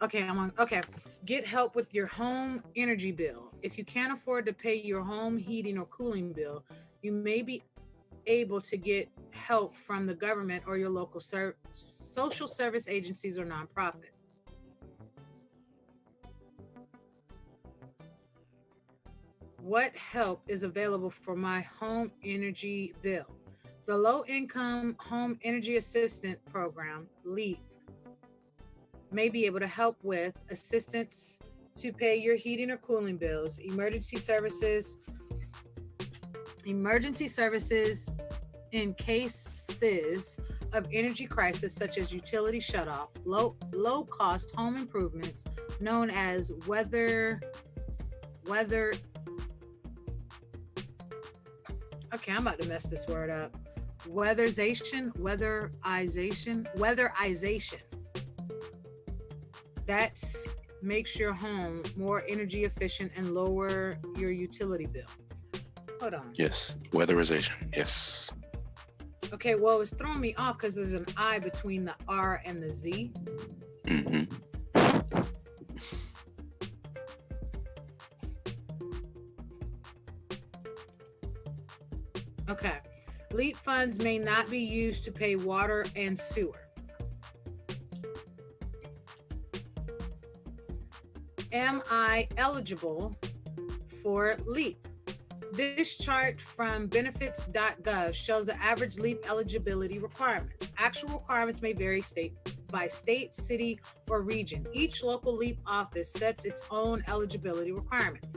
Okay, I'm on. Okay. Get help with your home energy bill. If you can't afford to pay your home heating or cooling bill, you may be able to get help from the government or your local social service agencies or nonprofit. What help is available for my home energy bill? The Low Income Home Energy Assistance Program, LEAP, may be able to help with assistance to pay your heating or cooling bills, emergency services in cases of energy crisis such as utility shutoff, low cost home improvements known as weather. Okay, I'm about to mess this word up. Weatherization. That makes your home more energy efficient and lower your utility bill. Hold on. Yes, weatherization. Yes. Okay, well, it's throwing me off because there's an I between the R and the Z. Mm-hmm. Okay. LEAP funds may not be used to pay water and sewer. Am I eligible for LEAP? This chart from benefits.gov shows the average LEAP eligibility requirements. Actual requirements may vary state by state, city, or region. Each local LEAP office sets its own eligibility requirements.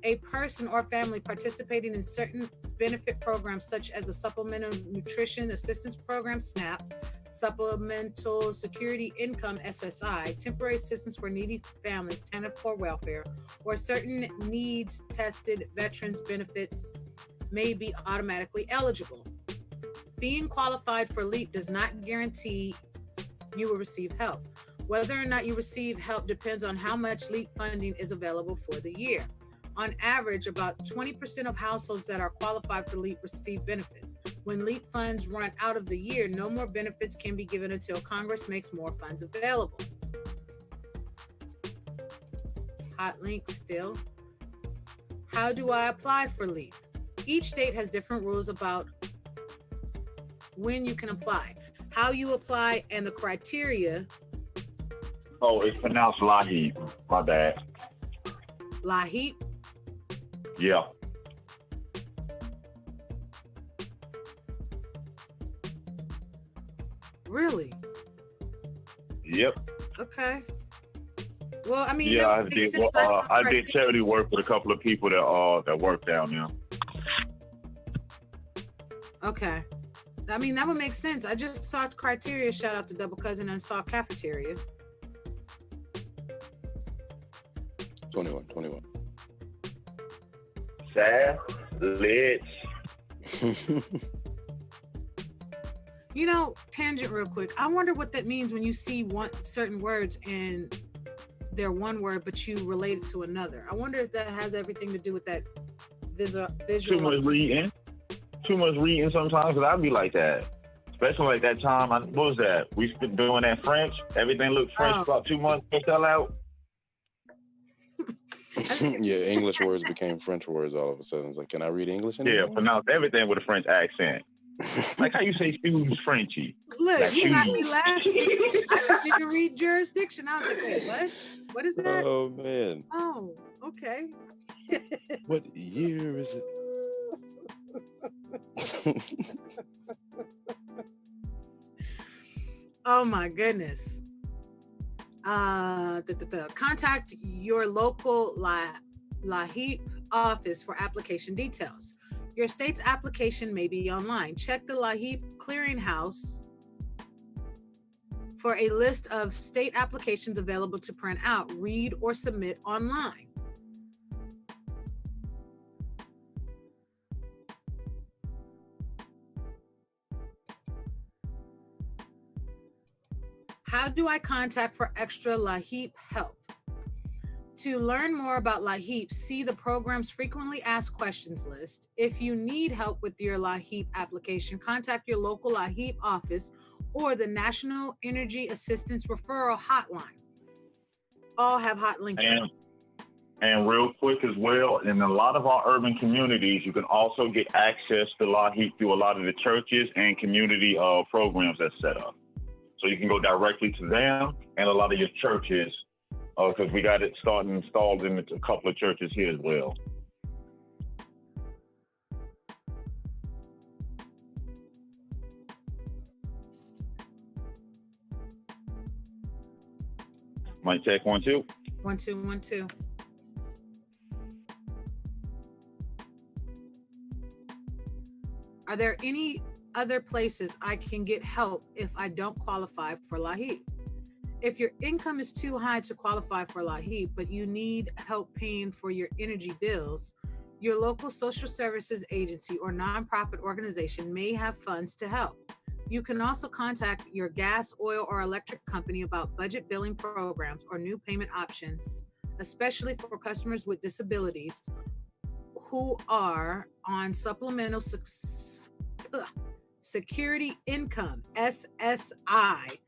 A person or family participating in certain benefit programs such as a Supplemental Nutrition Assistance Program, SNAP, Supplemental Security Income, SSI, temporary assistance for needy families, TANF for welfare, or certain needs-tested veterans benefits may be automatically eligible. Being qualified for LEAP does not guarantee you will receive help. Whether or not you receive help depends on how much LEAP funding is available for the year. On average, about 20% of households that are qualified for LEAP receive benefits. When LEAP funds run out of the year, no more benefits can be given until Congress makes more funds available. Hot link still. How do I apply for LEAP? Each state has different rules about when you can apply, how you apply, and the criteria. Oh, it's pronounced Lahib. My bad. Lahib? Yeah. Really? Yep. Okay. Well, I mean, yeah, I did charity work with a couple of people that work down there. Okay. I mean, that would make sense. I just saw criteria, shout out to Double Cousin, and saw cafeteria. 21. Sad, lit. You know, tangent real quick. I wonder what that means when you see certain words and they're one word, but you relate it to another. I wonder if that has everything to do with that Too visual. much reading. Too much reading sometimes, because I'd be like that. Especially like that time, what was that? We been doing that French. Everything looked French for about 2 months. They fell out. Yeah, English words became French words all of a sudden. It's like, can I read English Yeah, anymore? pronounce everything with a French accent. Like how you say shoes Frenchy. Look, Like you got me shoes. last week. I just need to read jurisdiction. I was like, wait, what? What is that? Oh man. Oh, okay. What year is it? Oh my goodness. Contact your local LAHEAP office for application details. Your state's application may be online. Check the LAHEAP clearinghouse for a list of state applications available to print out, read, or submit online. How do I contact for extra LAHEAP help? To learn more about LAHEAP, see the program's frequently asked questions list. If you need help with your LAHEAP application, contact your local LAHEAP office or the National Energy Assistance Referral Hotline. All have hot links. And real quick as well, in a lot of our urban communities, you can also get access to LAHEAP through a lot of the churches and community programs that's set up. So you can go directly to them and a lot of your churches, because we got it starting installed in a couple of churches here as well. Mic check 1 2. 1 2 1 2. Are there any other places I can get help if I don't qualify for LAHEAP? If your income is too high to qualify for LAHEAP, but you need help paying for your energy bills, your local social services agency or nonprofit organization may have funds to help. You can also contact your gas, oil, or electric company about budget billing programs or new payment options, especially for customers with disabilities who are on supplemental security income, SSI.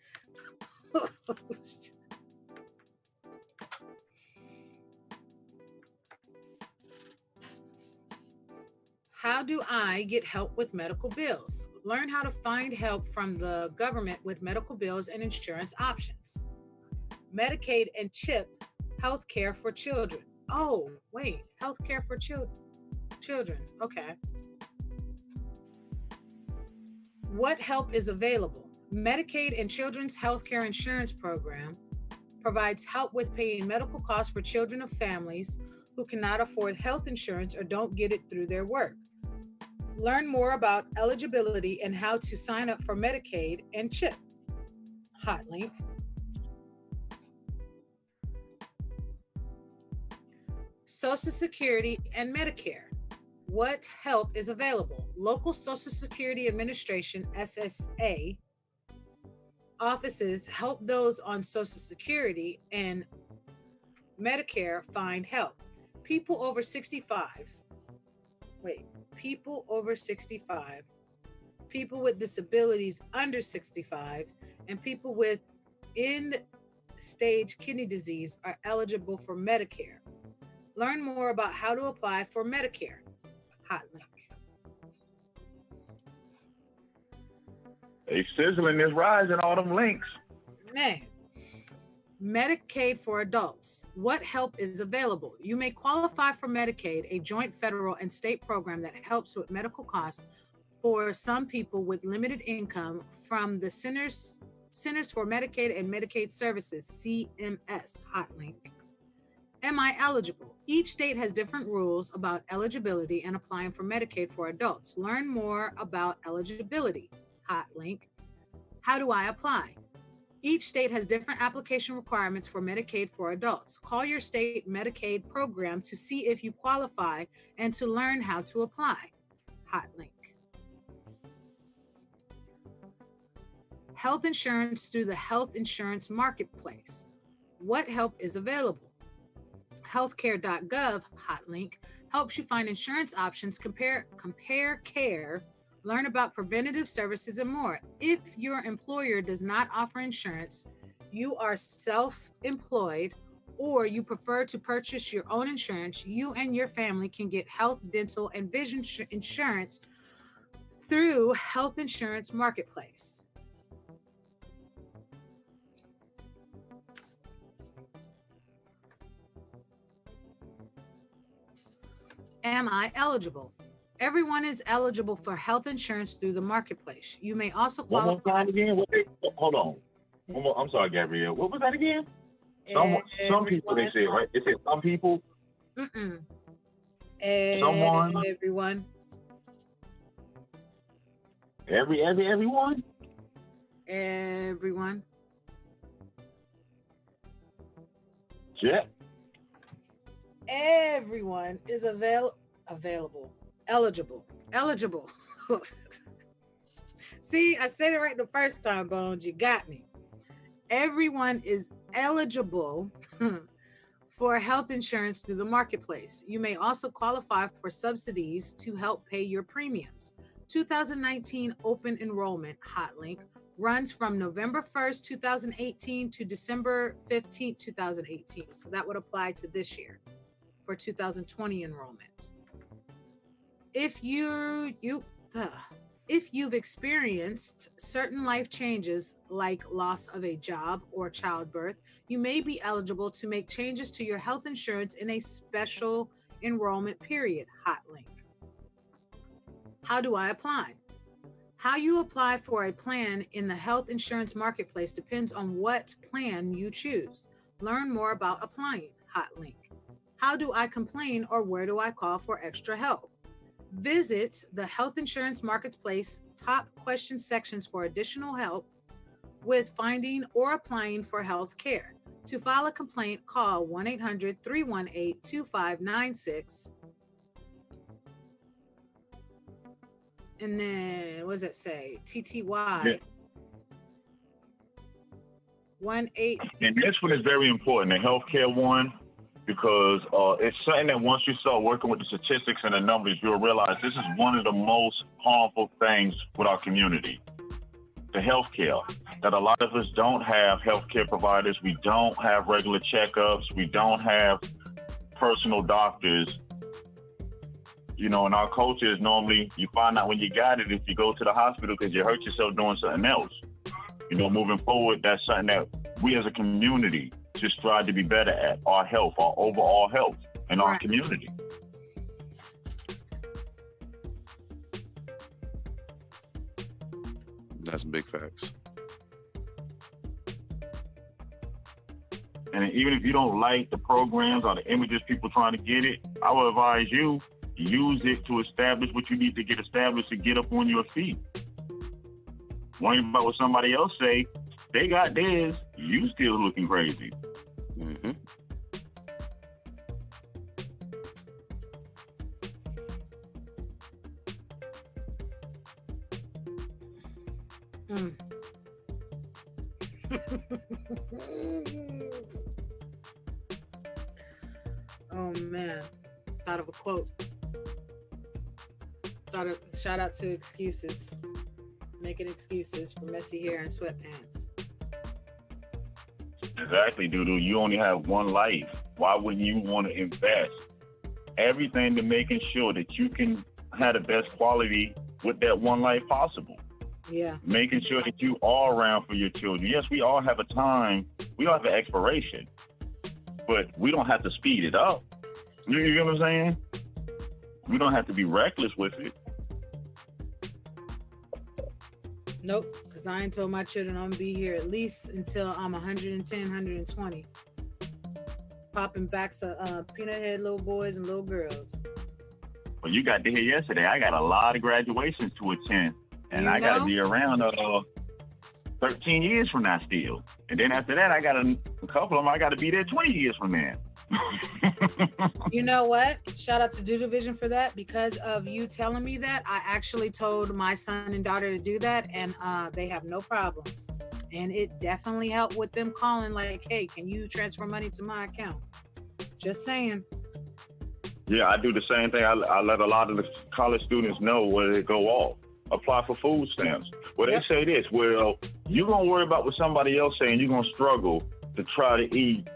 How do I get help with medical bills? Learn how to find help from the government with medical bills and insurance options. Medicaid and CHIP, healthcare for children. Oh, wait, healthcare for children. Okay. What help is available? Medicaid and Children's Healthcare Insurance Program provides help with paying medical costs for children of families who cannot afford health insurance or don't get it through their work. Learn more about eligibility and how to sign up for Medicaid and CHIP. Hot link. Social Security and Medicare. What help is available? Local Social Security Administration, SSA, offices help those on Social Security and Medicare find help. People over 65, people with disabilities under 65, and people with end-stage kidney disease are eligible for Medicare. Learn more about how to apply for Medicare. Hot link. They sizzling this rising all them links. Man. Medicaid for adults. What help is available? You may qualify for Medicaid, a joint federal and state program that helps with medical costs for some people with limited income from the Centers for Medicaid and Medicaid Services, CMS. Hot link. Am I eligible? Each state has different rules about eligibility and applying for Medicaid for adults. Learn more about eligibility. Hot link. How do I apply? Each state has different application requirements for Medicaid for adults. Call your state Medicaid program to see if you qualify and to learn how to apply. Hot link. Health insurance through the health insurance marketplace. What help is available? Healthcare.gov hot link helps you find insurance options, compare care, learn about preventative services, and more. If your employer does not offer insurance, you are self-employed, or you prefer to purchase your own insurance, you and your family can get health, dental, and vision insurance through Health Insurance Marketplace. Am I eligible? Everyone is eligible for health insurance through the marketplace. You may also One qualify. more time again. Hold on. I'm sorry, Gabrielle. What was that again? Some people, they said, right? They said some people. Someone. Everyone. Everyone. Everyone. Yeah. Everyone is available. Eligible. See, I said it right the first time, Bones. You got me. Everyone is eligible for health insurance through the marketplace. You may also qualify for subsidies to help pay your premiums. 2019 open enrollment hot link runs from November 1st, 2018 to December 15th, 2018. So that would apply to this year for 2020 enrollment. If you've experienced certain life changes like loss of a job or childbirth, you may be eligible to make changes to your health insurance in a special enrollment period hot link. How do I apply? How you apply for a plan in the health insurance marketplace depends on what plan you choose. Learn more about applying hot link. How do I complain, or where do I call for extra help? Visit the Health Insurance Marketplace top question sections for additional help with finding or applying for health care. To file a complaint, call 1-800-318-2596. And then, what does it say? TTY. Yeah. 1-8. And this one is very important, the healthcare one, because it's something that once you start working with the statistics and the numbers, you'll realize this is one of the most harmful things with our community. The healthcare, that a lot of us don't have healthcare providers. We don't have regular checkups. We don't have personal doctors. You know, and our culture is normally, you find out when you got it if you go to the hospital because you hurt yourself doing something else. You know, moving forward, that's something that we as a community just strive to be better at, our health, our overall health in our community. That's big facts. And even if you don't like the programs or the images people trying to get it, I would advise you, use it to establish what you need to get established to get up on your feet. Worrying about what somebody else say, they got theirs, you still looking crazy. Mm-hmm. Oh man, thought of a quote. Shout out to excuses. Making excuses for messy hair and sweatpants. Exactly, Doodoo. You only have one life. Why wouldn't you want to invest everything to making sure that you can have the best quality with that one life possible? Yeah. Making sure that you are around for your children. Yes, we all have a time. We all have an expiration, but we don't have to speed it up. You get what I'm saying? We don't have to be reckless with it. Nope, because I ain't told my children I'm going to be here at least until I'm 110, 120. Popping backs of peanut head little boys and little girls. Well, you got to hear yesterday. I got a lot of graduations to attend. And I got to be around 13 years from now still. And then after that, I got a couple of them, I got to be there 20 years from now. You know what? Shout out to Do Division for that. Because of you telling me that, I actually told my son and daughter to do that, and they have no problems. And it definitely helped with them calling like, hey, can you transfer money to my account? Just saying. Yeah, I do the same thing. I let a lot of the college students know where they go off. Apply for food stamps. Well, Yep. they say this, well, you're going to worry about what somebody else saying. You're going to struggle to try to eat,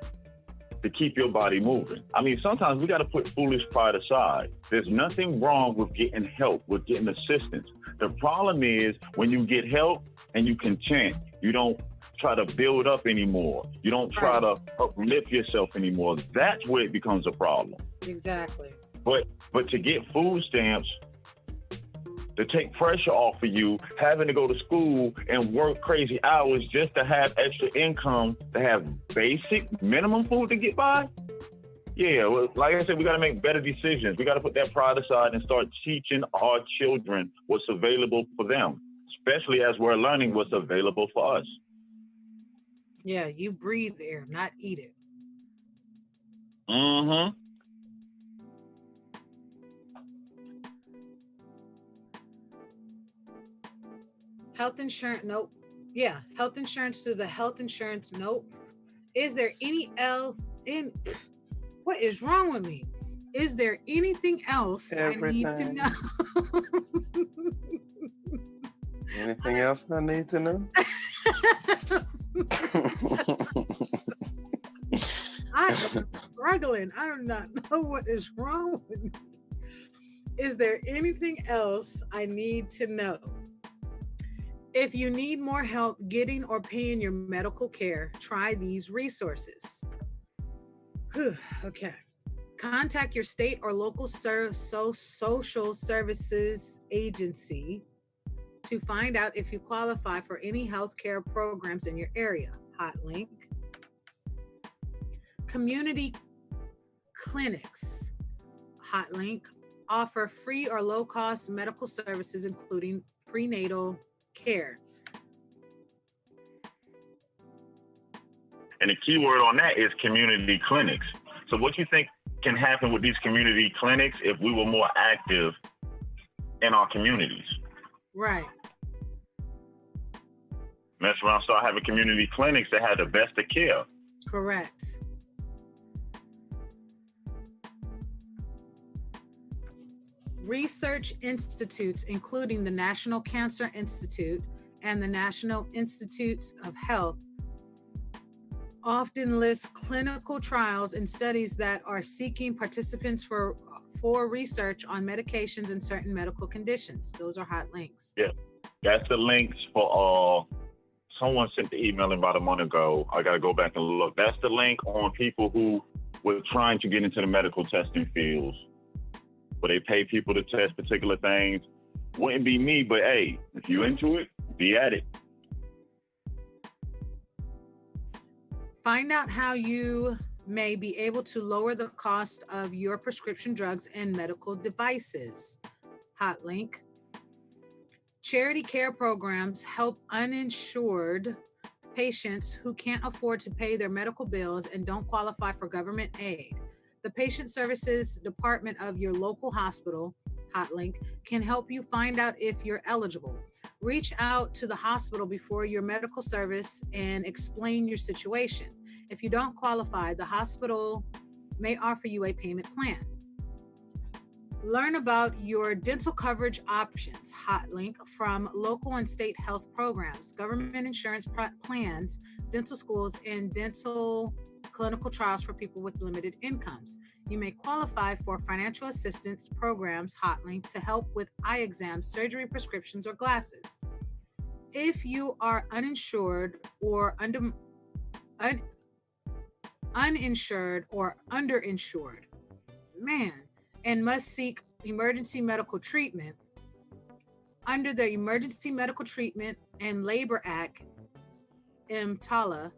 to keep your body moving. I mean, sometimes we got to put foolish pride aside. There's nothing wrong with getting help, with getting assistance. The problem is when you get help and you content, you don't try to build up anymore. You don't try to uplift yourself anymore. That's where it becomes a problem. Exactly. But to get food stamps, to take pressure off of you, having to go to school and work crazy hours just to have extra income, to have basic minimum food to get by. Yeah, well, like I said, we got to make better decisions. We got to put that pride aside and start teaching our children what's available for them, especially as we're learning what's available for us. Yeah, you breathe air, not eat it. Mm-hmm. Health insurance, nope. Yeah, health insurance through the health insurance, nope. Is there any else in what is wrong with me? Is there anything else I need to Everything. know? Anything else I need to know? I am struggling. I do not know what is wrong with me. Is there anything else I need to know? If you need more help getting or paying your medical care, try these resources. Whew, okay. Contact your state or local social services agency to find out if you qualify for any healthcare programs in your area. Hot link. Community clinics, hot link, offer free or low-cost medical services, including prenatal care. And the key word on that is community clinics. So what you think can happen with these community clinics if we were more active in our communities? Right. Mess around, start having community clinics that have the best of care. Correct. Research institutes, including the National Cancer Institute and the National Institutes of Health, often list clinical trials and studies that are seeking participants for research on medications and certain medical conditions. Those are hot links. Yeah, that's the links for, someone sent the email about a month ago. I got to go back and look. That's the link on people who were trying to get into the medical testing fields, where they pay people to test particular things. Wouldn't be me, but hey, if you into it, be at it. Find out how you may be able to lower the cost of your prescription drugs and medical devices. Hot link. Charity care programs help uninsured patients who can't afford to pay their medical bills and don't qualify for government aid. The Patient Services Department of your local hospital, hot link, can help you find out if you're eligible. Reach out to the hospital before your medical service and explain your situation. If you don't qualify, the hospital may offer you a payment plan. Learn about your dental coverage options, hot link, from local and state health programs, government insurance plans, dental schools, and dental clinical trials for people with limited incomes. You may qualify for financial assistance programs, hot link, to help with eye exams, surgery, prescriptions, or glasses. If you are uninsured or uninsured or underinsured, and must seek emergency medical treatment under the Emergency Medical Treatment and Labor Act, EMTALA,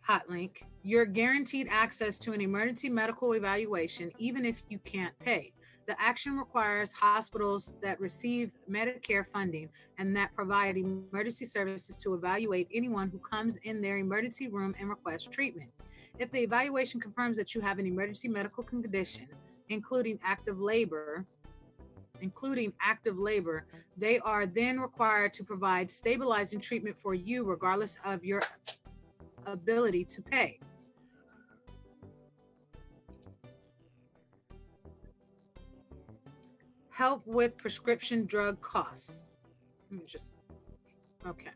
hot link, you're guaranteed access to an emergency medical evaluation even if you can't pay. The action requires hospitals that receive Medicare funding and that provide emergency services to evaluate anyone who comes in their emergency room and requests treatment. If the evaluation confirms that you have an emergency medical condition, including active labor, they are then required to provide stabilizing treatment for you regardless of your ability to pay. Help with prescription drug costs. Okay.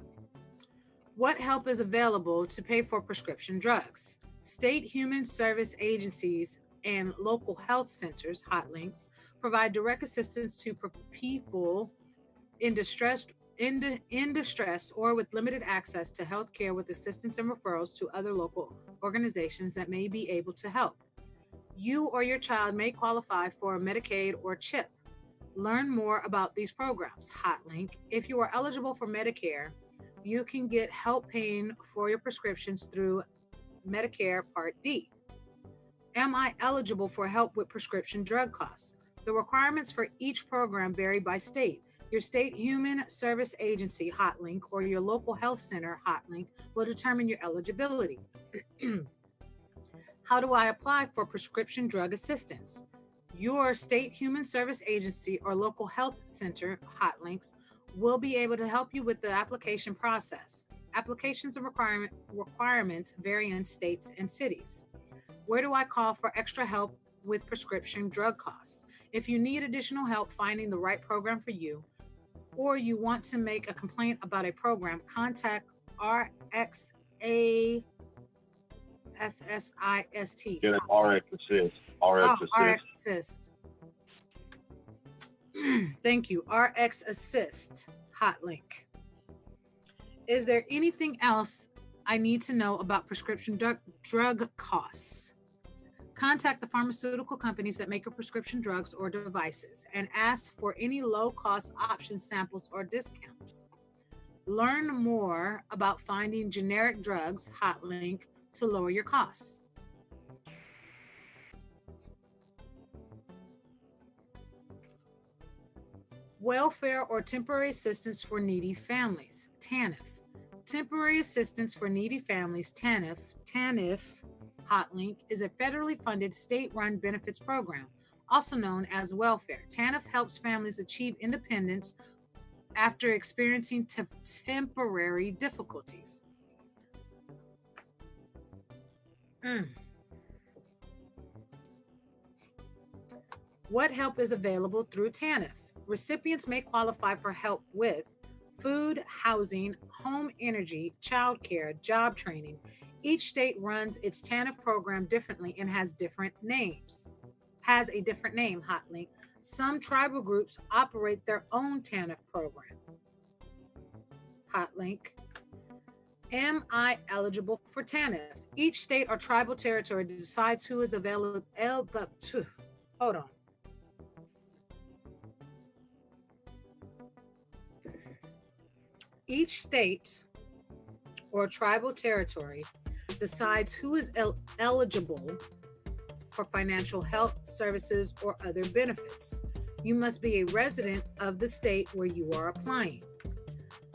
What help is available to pay for prescription drugs? State human service agencies and local health centers, hot links, provide direct assistance to people in distress or with limited access to health care, with assistance and referrals to other local organizations that may be able to help. You or your child may qualify for Medicaid or CHIP. Learn more about these programs. Hotlink. If you are eligible for Medicare, you can get help paying for your prescriptions through Medicare Part D. Am I eligible for help with prescription drug costs? The requirements for each program vary by state. Your state human service agency, Hotlink, or your local health center, Hotlink, will determine your eligibility. How do I apply for prescription drug assistance? Your state human service agency or local health center, Hotlinks, will be able to help you with the application process. Applications and requirements vary in states and cities. Where do I call for extra help with prescription drug costs? If you need additional help finding the right program for you, or you want to make a complaint about a program, contact RxAssist. Yeah, RX Assist. RX Assist. RX Assist. Thank you. RX Assist Hotlink. Is there anything else I need to know about prescription drug costs? Contact the pharmaceutical companies that make your prescription drugs or devices and ask for any low-cost option samples or discounts. Learn more about finding generic drugs, Hotlink, to lower your costs. Welfare or temporary assistance for needy families, TANF. Temporary assistance for needy families, TANF, Hotlink, is a federally funded state-run benefits program, also known as welfare. TANF helps families achieve independence after experiencing temporary difficulties. What help is available through TANF? Recipients may qualify for help with food, housing, home energy, childcare, job training. Each state runs its TANF program differently and has different names. Has a different name, Hotlink. Some tribal groups operate their own TANF program. Hotlink. Am I eligible for TANF? Each state or tribal territory decides who is available. Hold on. Each state or tribal territory decides who is eligible for financial health services or other benefits. You must be a resident of the state where you are applying.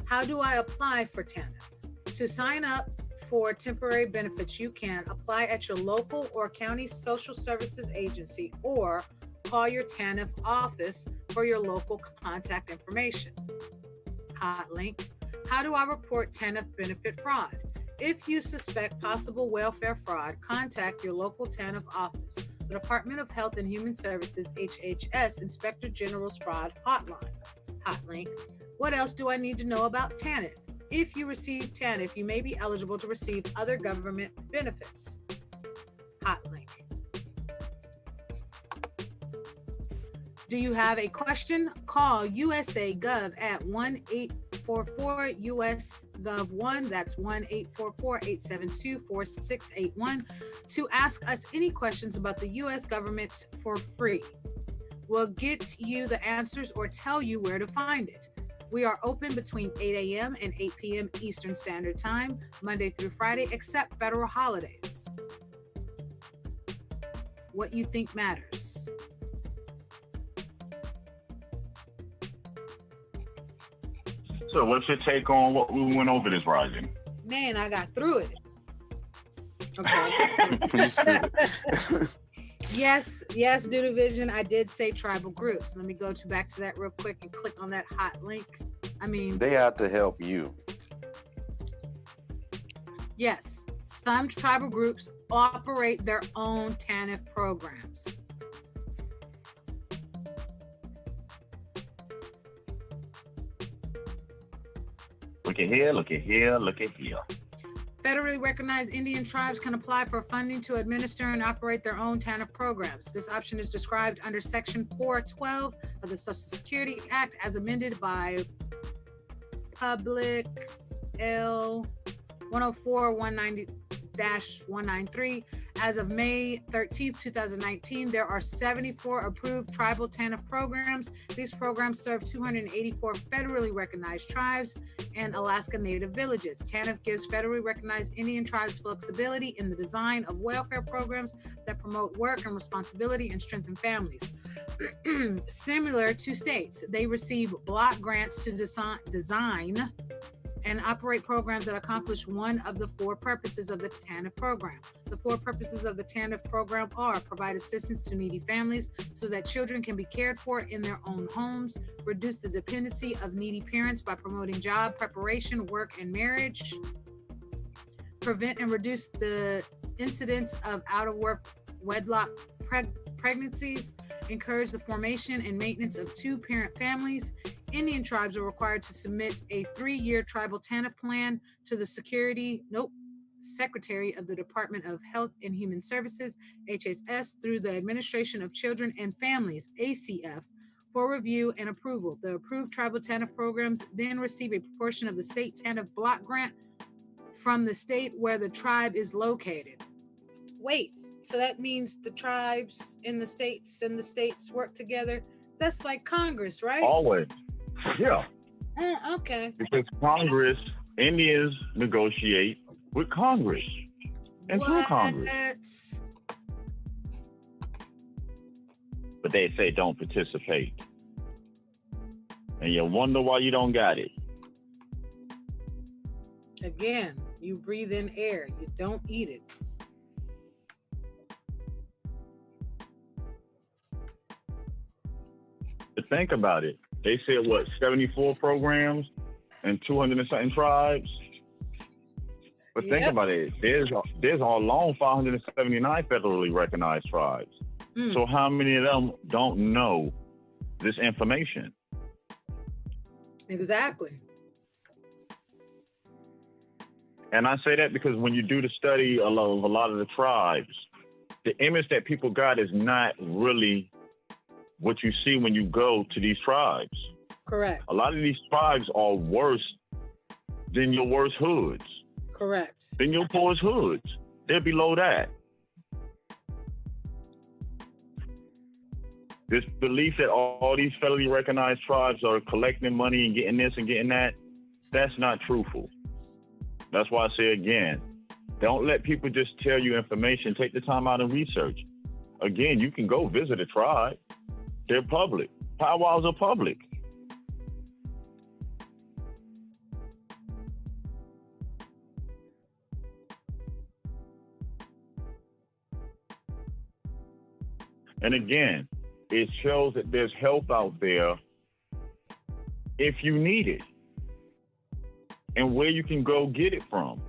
How do I apply for TANF? To sign up for temporary benefits, you can apply at your local or county social services agency or call your TANF office for your local contact information. Hotlink. How do I report TANF benefit fraud? If you suspect possible welfare fraud, contact your local TANF office, the Department of Health and Human Services, HHS, Inspector General's Fraud Hotline. Hotlink. What else do I need to know about TANF? If you receive TANF, you may be eligible to receive other government benefits. Hotlink. Do you have a question? Call USA.Gov at 1-844-US-GOV-1. That's 1-844-872-4681 to ask us any questions about the U.S. government for free. We'll get you the answers or tell you where to find it. We are open between 8 a.m. and 8 p.m. Eastern Standard Time, Monday through Friday, except federal holidays. What you think matters. So what's your take on what we went over this rising? Man, I got through it. Okay. You stupid. Yes, Duda Vision. I did say tribal groups. Let me go back to that real quick and click on that hot link. I mean, They out to help you. yes, some tribal groups operate their own TANF programs. Look at here, look at here, look at here. Federally recognized Indian tribes can apply for funding to administer and operate their own TANF programs. This option is described under Section 412 of the Social Security Act as amended by Public L 104-190-193. As of May 13th, 2019, there are 74 approved tribal TANF programs. These programs serve 284 federally recognized tribes and Alaska Native villages. TANF gives federally recognized Indian tribes flexibility in the design of welfare programs that promote work and responsibility and strengthen families. Similar to states, they receive block grants to design and operate programs that accomplish one of the four purposes of the TANF program. The four purposes of the TANF program are: provide assistance to needy families so that children can be cared for in their own homes, reduce the dependency of needy parents by promoting job preparation, work, and marriage, prevent and reduce the incidence of out-of-work wedlock pregnancies, encourage the formation and maintenance of two-parent families. Indian tribes are required to submit a 3-year tribal TANF plan to the Secretary of the Department of Health and Human Services, HHS, through the Administration of Children and Families, ACF, for review and approval. The approved tribal TANF programs then receive a portion of the state TANF block grant from the state where the tribe is located. Wait, so that means the tribes in the states and the states work together? That's like Congress, right? Always. Yeah. Okay. Because Congress, Indians negotiate with Congress and through Congress. But they say don't participate. And you wonder why you don't got it. Again, you breathe in air, you don't eat it. But think about it. They said, what, 74 programs and 200 and something tribes? But think about it. There's all alone 579 federally recognized tribes. So how many of them don't know this information? Exactly. And I say that because when you do the study of a lot of the tribes, the image that people got is not really what you see when you go to these tribes. Correct. A lot of these tribes are worse than your worst hoods. Correct. Than your poorest hoods. They're below that. This belief that all these federally recognized tribes are collecting money and getting this and getting that, that's not truthful. That's why I say again, don't let people just tell you information. Take the time out and research. Again, you can go visit a tribe. They're public. Powwows are public. And again, it shows that there's help out there if you need it and where you can go get it from.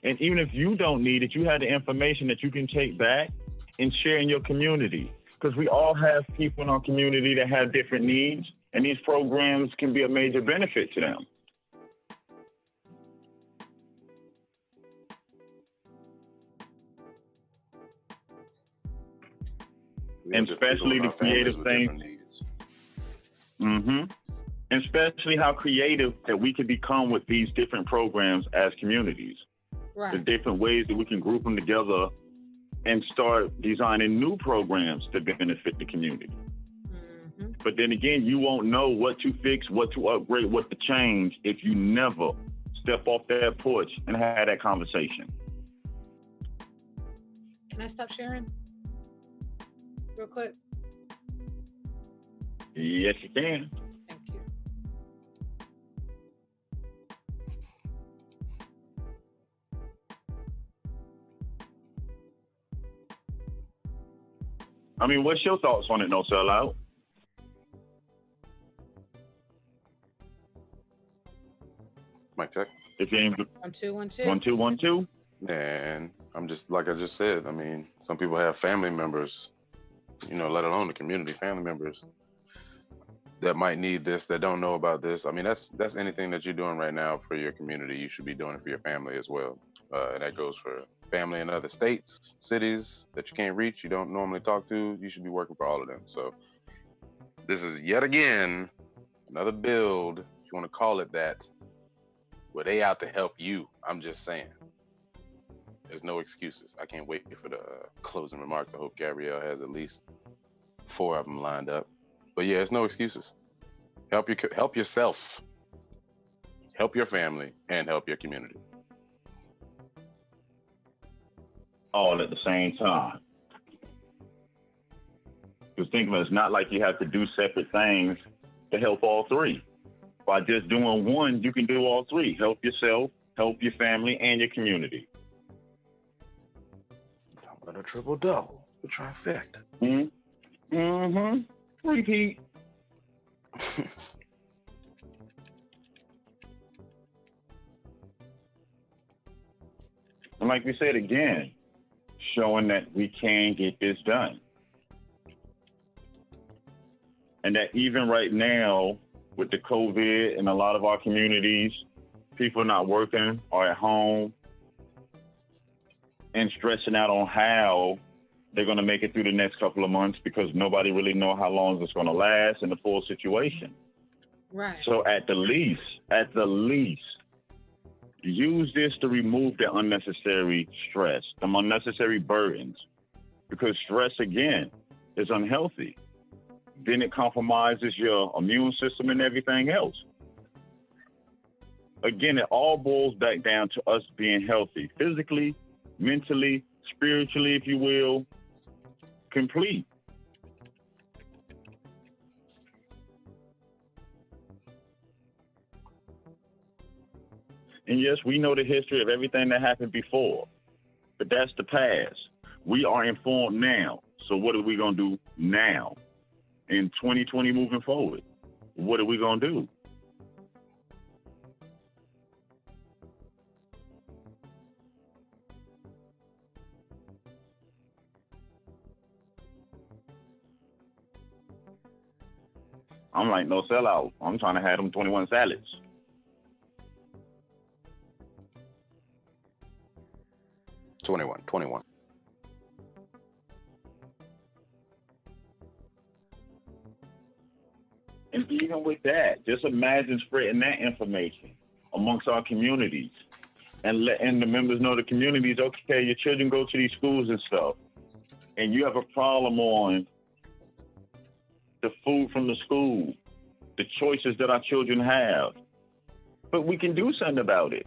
And even if you don't need it, you have the information that you can take back and share in your community. Because we all have people in our community that have different needs, and these programs can be a major benefit to them. And especially the creative thing. And especially how creative that we can become with these different programs as communities. Right. The different ways that we can group them together and start designing new programs to benefit the community. But then again, you won't know what to fix, what to upgrade, what to change if you never step off that porch and have that conversation. Can I stop sharing? Real quick. Yes, you can. Thank you. I mean, what's your thoughts on it, no sellout? Mic check. If you ain't 1 2 1 2. 1 2 1 2. And I'm just like I just said. I mean, some people have family members, let alone the community, family members that might need this, that don't know about this. I mean, that's anything that you're doing right now for your community. You should be doing it for your family as well. And that goes for family in other states, cities that you can't reach, you don't normally talk to. You should be working for all of them. So this is yet again another build, if you want to call it that, where they out to help you. I'm just saying. There's no excuses. I can't wait for the closing remarks. I hope Gabrielle has at least 4 of them lined up. But yeah, it's no excuses. Help yourself, help your family, and help your community. All at the same time. Because think of it, it's not like you have to do separate things to help all three. By just doing one, you can do all three. Help yourself, help your family, and your community. Talk about a triple double, the trifecta. Repeat. And like we said again, showing that we can get this done. And that even right now, with the COVID in a lot of our communities, people not working or at home and stressing out on how they're going to make it through the next couple of months because nobody really know how long it's going to last in the full situation. Right. So at the least, use this to remove the unnecessary stress, the unnecessary burdens, because stress, again, is unhealthy. Then it compromises your immune system and everything else. Again, it all boils back down to us being healthy, physically, mentally, spiritually, if you will, complete. And yes, we know the history of everything that happened before, but that's the past. We are informed now. So what are we going to do now? In 2020 moving forward, what are we going to do? I'm like, no sellout. I'm trying to have them 21 salads. Twenty-one. And even with that, just imagine spreading that information amongst our communities and letting the members know the communities, okay, your children go to these schools and stuff, and you have a problem on the food from the school, the choices that our children have. But we can do something about it.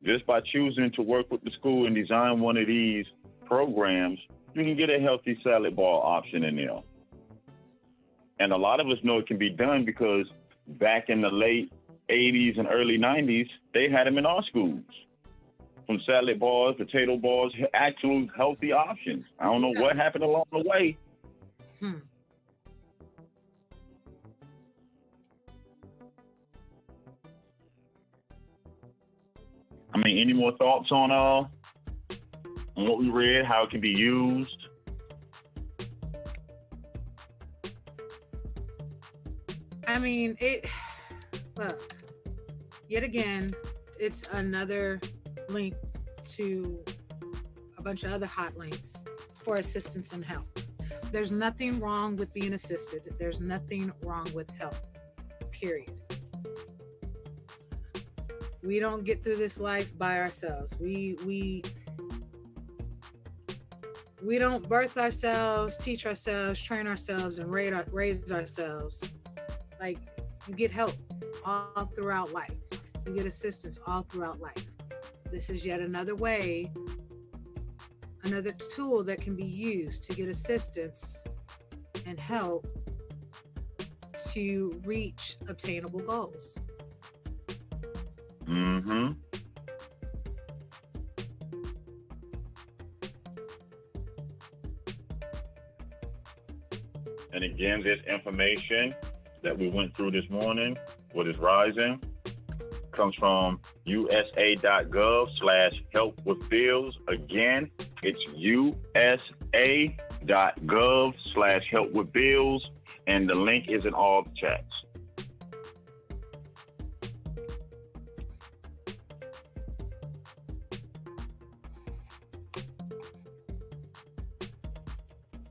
Just by choosing to work with the school and design one of these programs, you can get a healthy salad bar option in there. And a lot of us know it can be done because back in the late 80s and early 90s, they had them in our schools. From salad bars, potato bars, actual healthy options. I don't know what happened along the way. I mean, any more thoughts on what we read, how it can be used? I mean, look, yet again, it's another link to a bunch of other hot links for assistance and help. There's nothing wrong with being assisted. There's nothing wrong with help, period. We don't get through this life by ourselves. We don't birth ourselves, teach ourselves, train ourselves, and raise ourselves. Like, you get help all throughout life. You get assistance all throughout life. This is yet another way, another tool that can be used to get assistance and help to reach obtainable goals. And again, this information that we went through this morning, what is rising, comes from USA.Gov/help with bills. Again, it's USA.Gov/help with bills, and the link is in all the chats.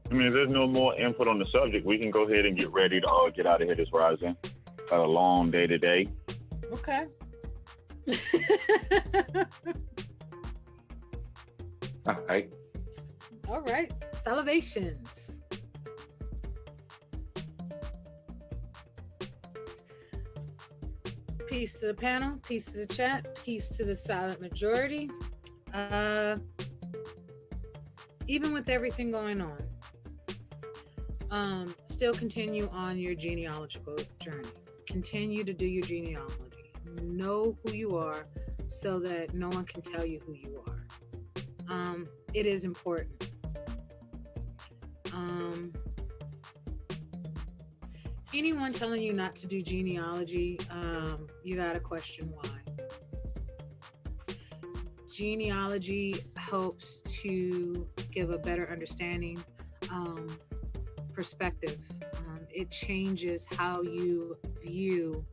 I mean, if there's no more input on the subject, we can go ahead and get ready to get out of here this rising. Got a long day today. Okay. All right. All right. Salivations. Peace to the panel, peace to the chat, peace to the silent majority. Even with everything going on, still continue on your genealogical journey. Continue to do your genealogy. Know who you are so that no one can tell you who you are. It is important. Anyone telling you not to do genealogy, you gotta question why. Genealogy helps to give a better understanding, perspective. It changes how you view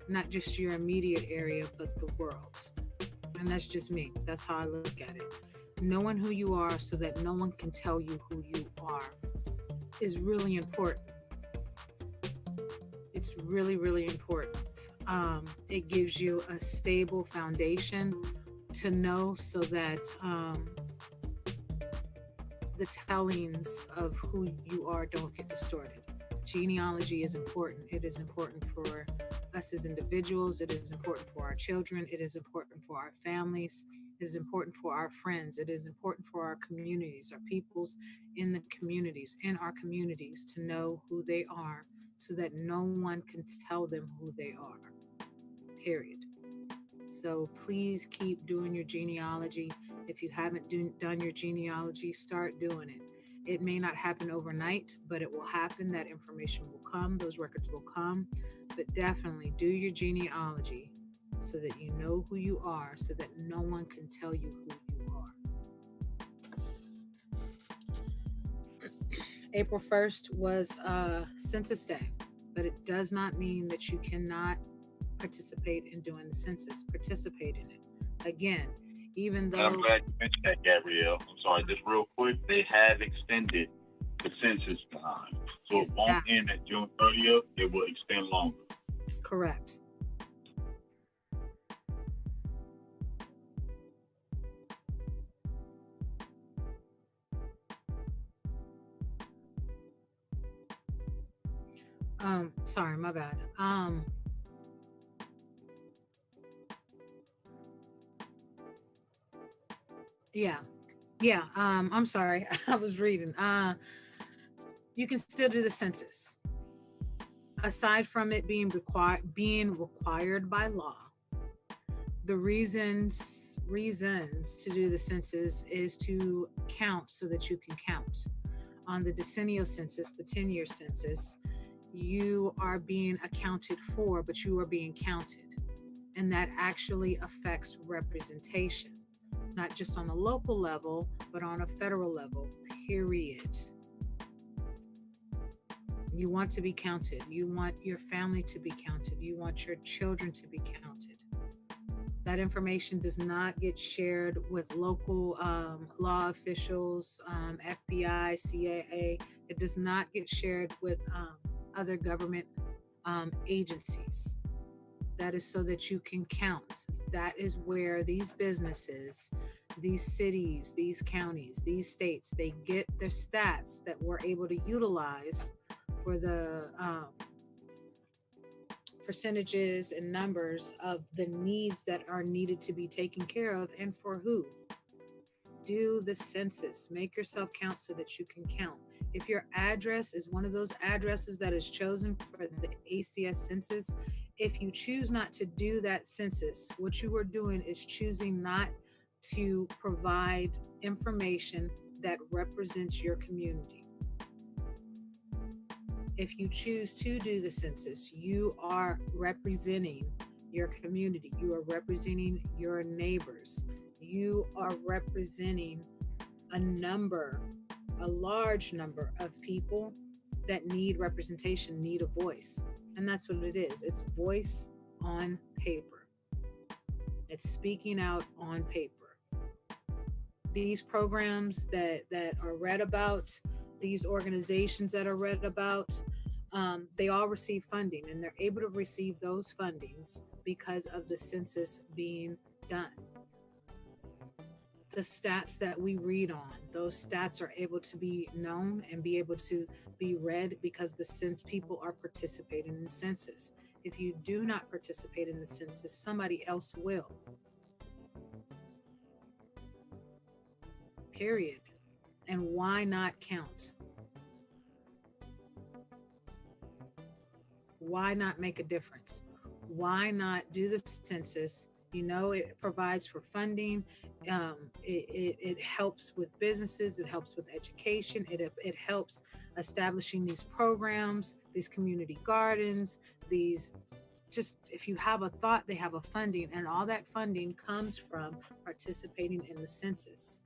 not just your immediate area, but the world. And that's just me. That's how I look at it. Knowing who you are so that no one can tell you who you are is really important. It's really, really important. It gives you a stable foundation to know so that the tellings of who you are don't get distorted. Genealogy is important. It is important for us as individuals. It is important for our children. It is important for our families. It is important for our friends. It is important for our communities, our peoples in the communities, in our communities, to know who they are so that no one can tell them who they are, period. So please keep doing your genealogy. If you haven't done your genealogy, start doing it. It may not happen overnight, but it will happen. That information will come. Those records will come. But definitely do your genealogy so that you know who you are, so that no one can tell you who you are. April 1st was Census Day, but it does not mean that you cannot participate in doing the census. Participate in it. Again, even though... I'm glad you mentioned that, Gabrielle. I'm sorry, just real quick, they have extended the census time. So it won't end at June 30th, it will extend longer. Correct. Sorry, my bad. Yeah. I'm sorry. I was reading. You can still do the census. Aside from it being required by law, the reasons to do the census is to count so that you can count. On the decennial census, the 10-year census, you are being accounted for, but you are being counted. And that actually affects representation, not just on a local level, but on a federal level, period. You want to be counted. You want your family to be counted. You want your children to be counted. That information does not get shared with local law officials, FBI, CIA. It does not get shared with other government agencies. That is so that you can count. That is where these businesses, these cities, these counties, these states, they get their stats that we're able to utilize for the percentages and numbers of the needs that are needed to be taken care of, and for who. Do the census. Make yourself count so that you can count. If your address is one of those addresses that is chosen for the ACS census, if you choose not to do that census, what you are doing is choosing not to provide information that represents your community. If you choose to do the census, you are representing your community. You are representing your neighbors. You are representing a large number of people that need representation, need a voice. And that's what it is. It's voice on paper. It's speaking out on paper. These programs that are read about, these organizations that are read about, they all receive funding, and they're able to receive those fundings because of the census being done. The stats that we read on, those stats are able to be known and be able to be read because the people are participating in the census. If you do not participate in the census, somebody else will. Period. And why not count? Why not make a difference? Why not do the census? You know, it provides for funding. It helps with businesses. It helps with education. It helps establishing these programs, these community gardens, these just, if you have a thought, they have a funding, and all that funding comes from participating in the census.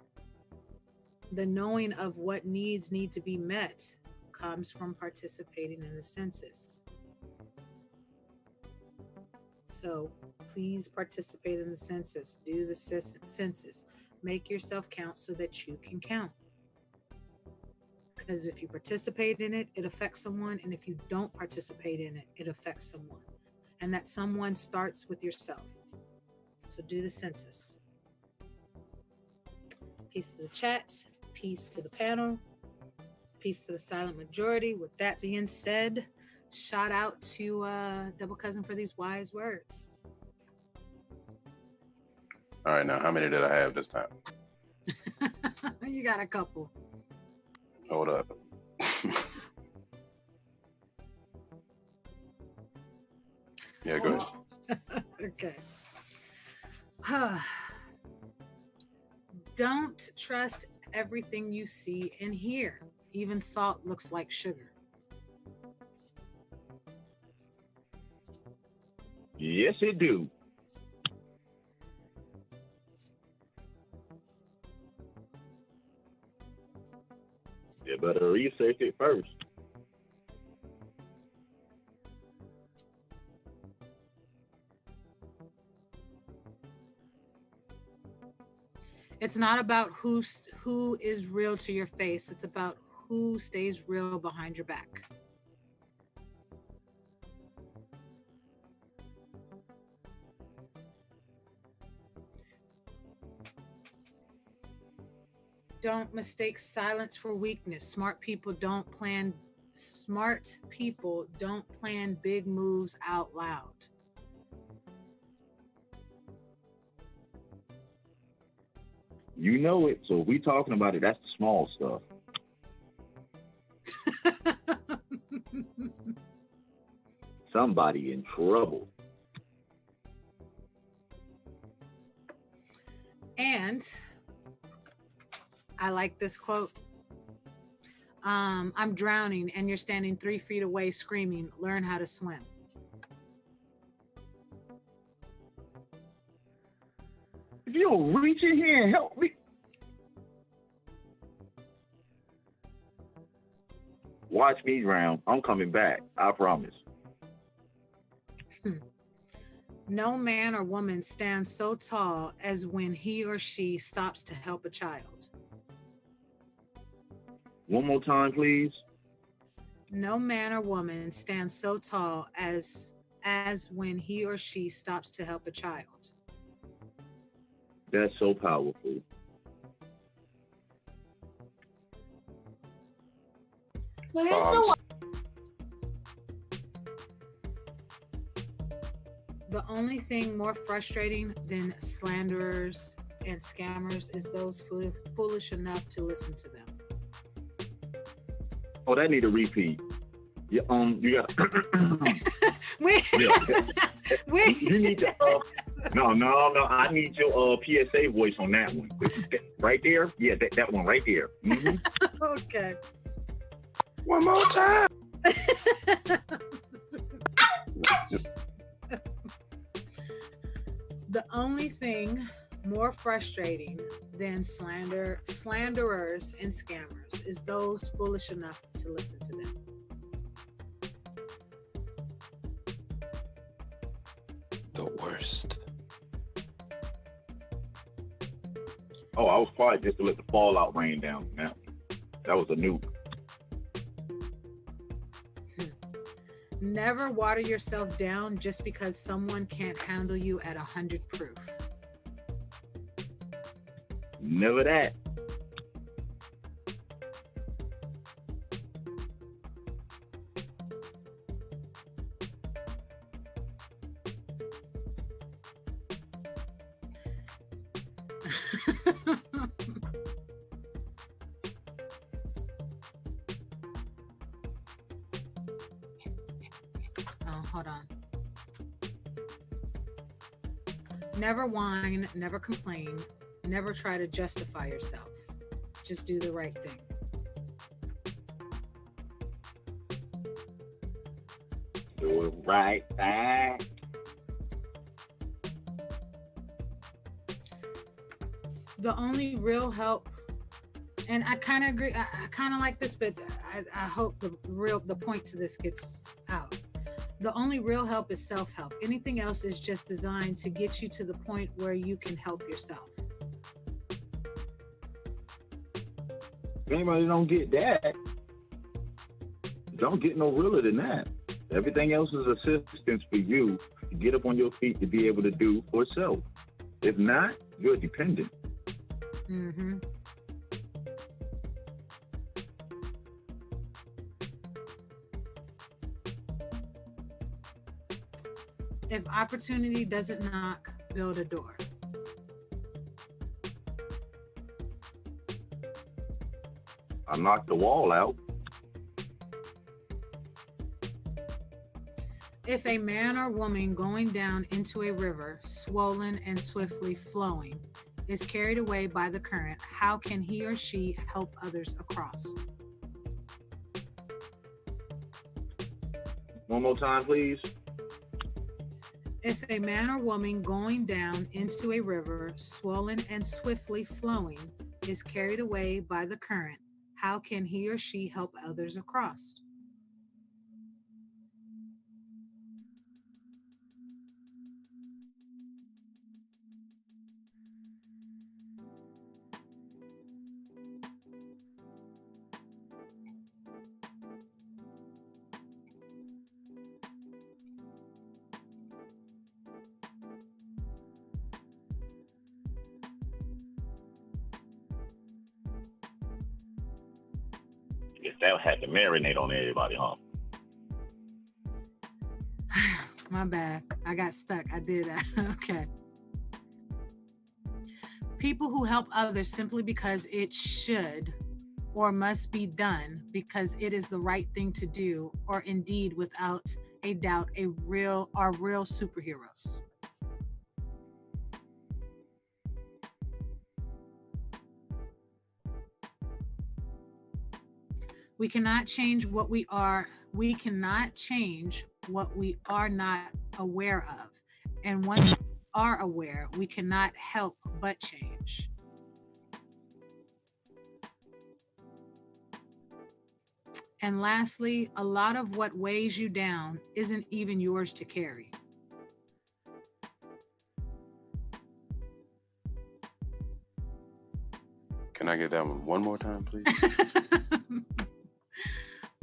The knowing of what needs need to be met comes from participating in the census. So please participate in the census. Do the census. Make yourself count so that you can count. Because if you participate in it, it affects someone. And if you don't participate in it, it affects someone. And that someone starts with yourself. So do the census. Peace to the chat. Peace to the panel. Peace to the silent majority. With that being said, shout out to Double Cousin for these wise words. All right, now how many did I have this time? You got a couple. Hold up. Yeah, go ahead. Okay. Don't trust everything you see and hear. Even salt looks like sugar. Yes, it do. You better research it first. It's not about who is real to your face. It's about who stays real behind your back. Don't mistake silence for weakness. Smart people don't plan big moves out loud. You know it, so if we talking about it, that's the small stuff. Somebody in trouble. And I like this quote. I'm drowning and you're standing 3 feet away screaming, learn how to swim. If you don't reach in here and help me. Watch me drown. I'm coming back. I promise. No man or woman stands so tall as when he or she stops to help a child. One more time, please. No man or woman stands so tall as when he or she stops to help a child. That's so powerful. The only thing more frustrating than slanderers and scammers is those foolish enough to listen to them. Oh, that need a repeat. Yeah, you got. You need to. No. I need your PSA voice on that one. Right there. Yeah, that one right there. Mm-hmm. Okay. One more time. The only thing more frustrating than slanderers and scammers is those foolish enough to listen to them. The worst. Oh, I was quiet just to let the fallout rain down. Now, that was a nuke. Never water yourself down just because someone can't handle you at 100 proof. Never that. Oh, hold on. Never whine, never complain, never try to justify yourself. Just do the right thing. Do it right back. The only real help, and I kind of agree, I kind of like this, but I hope the point to this gets out. The only real help is self-help. Anything else is just designed to get you to the point where you can help yourself. If anybody don't get that, don't get no realer than that. Everything else is assistance for you to get up on your feet to be able to do for self. If not, you're dependent. Mm-hmm. If opportunity doesn't knock, build a door. I knocked the wall out. If a man or woman going down into a river, swollen and swiftly flowing, is carried away by the current, how can he or she help others across? One more time, please. If a man or woman going down into a river, swollen and swiftly flowing, is carried away by the current, how can he or she help others across? Guess that had to marinate on everybody, huh? My bad. I got stuck. I did that. Okay. People who help others simply because it should or must be done because it is the right thing to do, or indeed without a doubt are real superheroes. We cannot change what we are. We cannot change what we are not aware of. And once we are aware, we cannot help but change. And lastly, a lot of what weighs you down isn't even yours to carry. Can I get that one more time, please?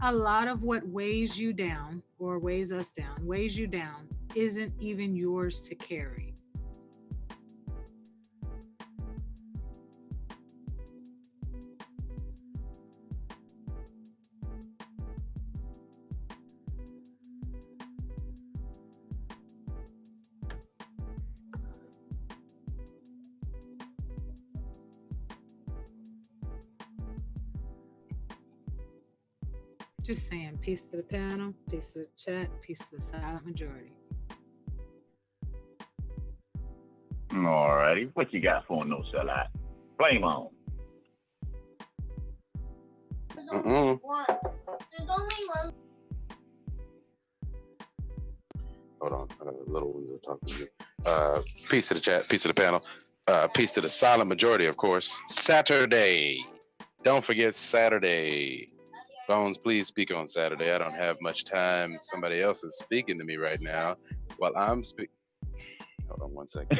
A lot of what weighs you down or weighs us down, weighs you down, isn't even yours to carry. Just saying, peace to the panel, peace to the chat, peace to the silent majority. All righty. What you got for no sellout? Flame on. Mm-mm. There's only one. Hold on. The little ones are talking to me. Peace to the chat. Peace to the panel. Peace to the silent majority, of course. Saturday. Don't forget Saturday. Bones, please speak on Saturday. I don't have much time. Somebody else is speaking to me right now while I'm speaking. Hold on one second.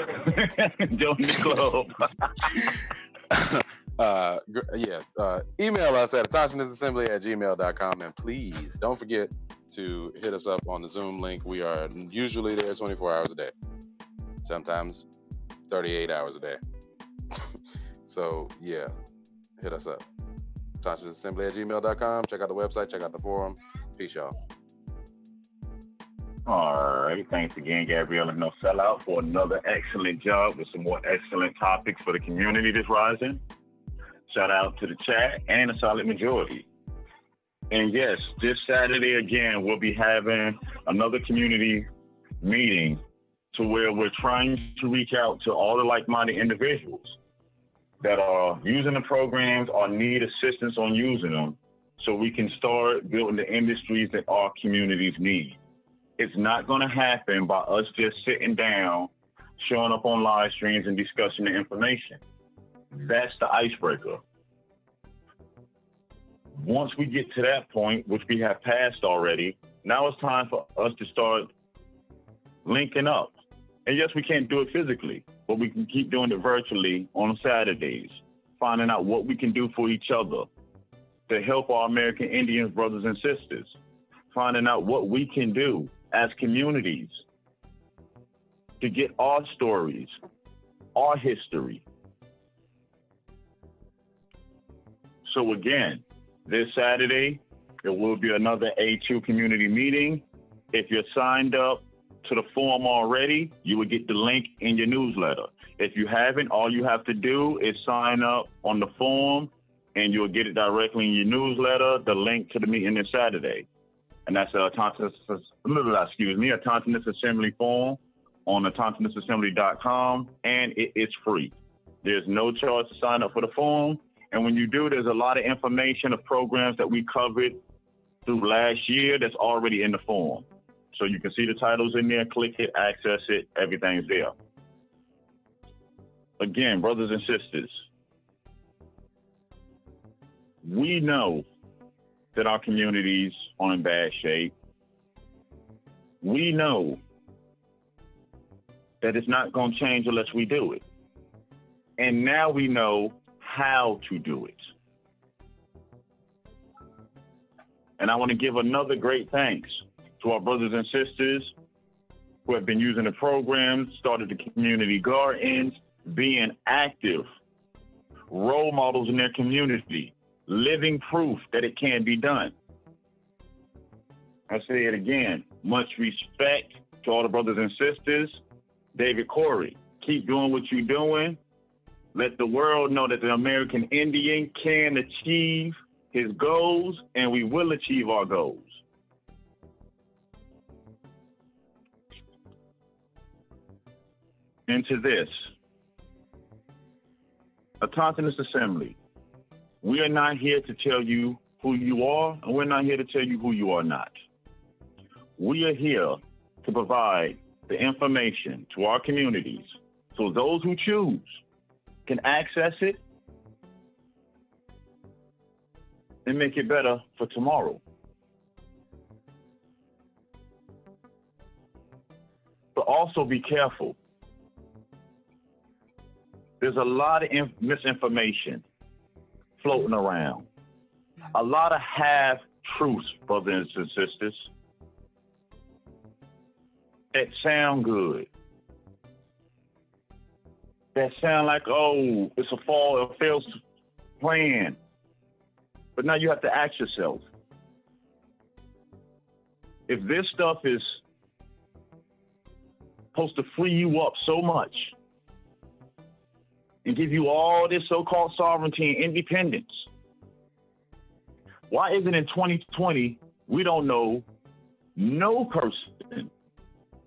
Join the club. Email us at attentionassembly@gmail.com, and please don't forget to hit us up on the Zoom link. We are usually there 24 hours a day, sometimes 38 hours a day. So yeah, hit us up. attentionassembly@gmail.com. Check out the website, check out the forum. Peace, y'all. All right. Thanks again, Gabrielle and No Sellout, for another excellent job with some more excellent topics for the community that's rising. Shout out to the chat and the solid majority. And yes, this Saturday again, we'll be having another community meeting to where we're trying to reach out to all the like-minded individuals that are using the programs or need assistance on using them so we can start building the industries that our communities need. It's not going to happen by us just sitting down, showing up on live streams and discussing the information. That's the icebreaker. Once we get to that point, which we have passed already, now it's time for us to start linking up. And yes, we can't do it physically, but we can keep doing it virtually on Saturdays, finding out what we can do for each other to help our American Indians, brothers and sisters, finding out what we can do as communities to get our stories, our history. So again, this Saturday, there will be another A2 community meeting. If you're signed up to the forum already, you will get the link in your newsletter. If you haven't, all you have to do is sign up on the forum and you'll get it directly in your newsletter, the link to the meeting this Saturday. And that's a Tontiness Assembly forum on tontinessassembly.com, and it is free. There's no charge to sign up for the forum. And when you do, there's a lot of information of programs that we covered through last year that's already in the forum. So you can see the titles in there, click it, access it, everything's there. Again, brothers and sisters, we know that our communities are in bad shape. We know that it's not going to change unless we do it. And now we know how to do it. And I want to give another great thanks to our brothers and sisters who have been using the program, started the community gardens, being active role models in their community, living proof that it can be done. I say it again, much respect to all the brothers and sisters. David Corey, keep doing what you're doing. Let the world know that the American Indian can achieve his goals, and we will achieve our goals. Into this, Autonomous Assembly. We are not here to tell you who you are, and we're not here to tell you who you are not. We are here to provide the information to our communities so those who choose can access it and make it better for tomorrow. But also be careful. There's a lot of misinformation floating around. A lot of half-truths, brothers and sisters, that sound good. That sound like, oh, it's a failed plan. But now you have to ask yourself, if this stuff is supposed to free you up so much and give you all this so-called sovereignty and independence, why isn't in 2020 we don't know no person,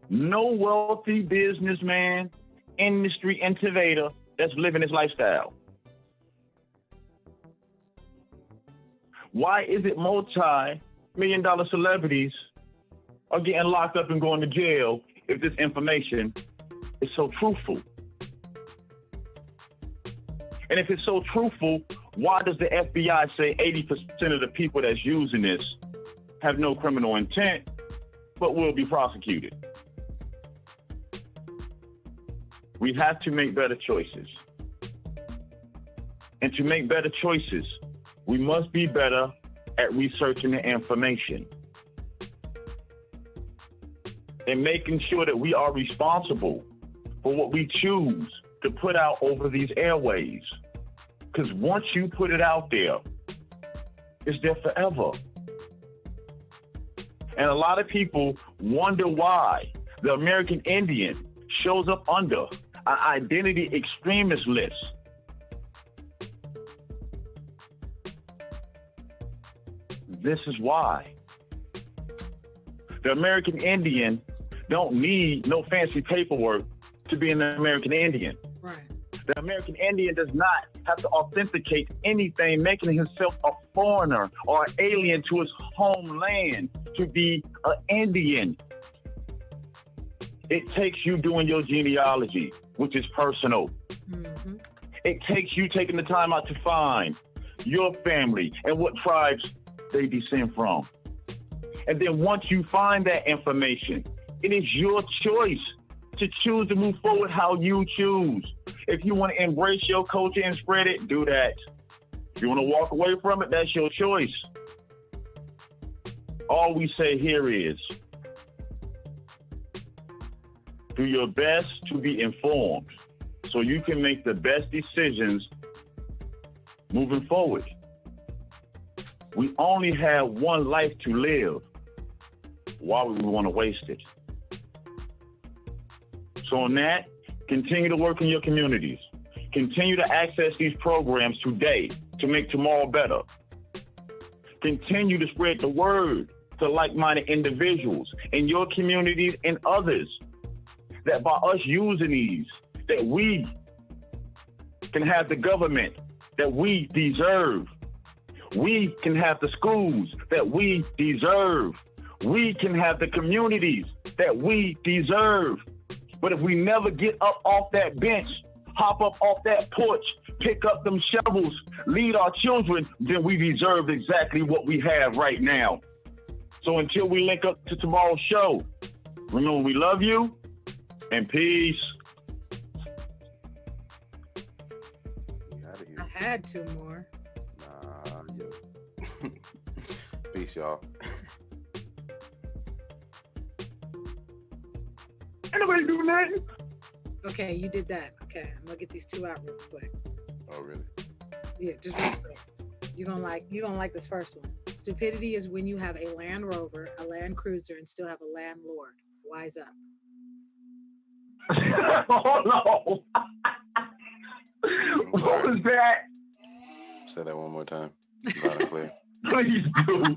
no wealthy businessman, industry innovator that's living this lifestyle? Why is it multi-million-dollar celebrities are getting locked up and going to jail if this information is so truthful? And if it's so truthful, why does the FBI say 80% of the people that's using this have no criminal intent, but will be prosecuted? We have to make better choices. And to make better choices, we must be better at researching the information and making sure that we are responsible for what we choose to put out over these airways. Because once you put it out there, it's there forever. And a lot of people wonder why the American Indian shows up under an identity extremist list. This is why. The American Indian don't need no fancy paperwork to be an American Indian. Right. The American Indian does not have to authenticate anything, making himself a foreigner or an alien to his homeland to be an Indian. It takes you doing your genealogy, which is personal. Mm-hmm. It takes you taking the time out to find your family and what tribes they descend from. And then once you find that information, it is your choice to choose to move forward how you choose. If you want to embrace your culture and spread it, do that. If you want to walk away from it, that's your choice. All we say here is, do your best to be informed so you can make the best decisions moving forward. We only have one life to live. Why would we want to waste it? So on that, continue to work in your communities. Continue to access these programs today to make tomorrow better. Continue to spread the word to like-minded individuals in your communities and others, that by us using these, that we can have the government that we deserve. We can have the schools that we deserve. We can have the communities that we deserve. But if we never get up off that bench, hop up off that porch, pick up them shovels, lead our children, then we deserve exactly what we have right now. So until we link up to tomorrow's show, remember we love you and peace. I had two more. Peace, y'all. Anybody do nothing? Okay, you did that. Okay, I'm gonna get these two out real quick. Oh, really? Yeah, just real quick. You're gonna like this first one. Stupidity is when you have a Land Rover, a Land Cruiser, and still have a landlord. Wise up. Oh no! What was that? Say that one more time. Loud and clear. Please do.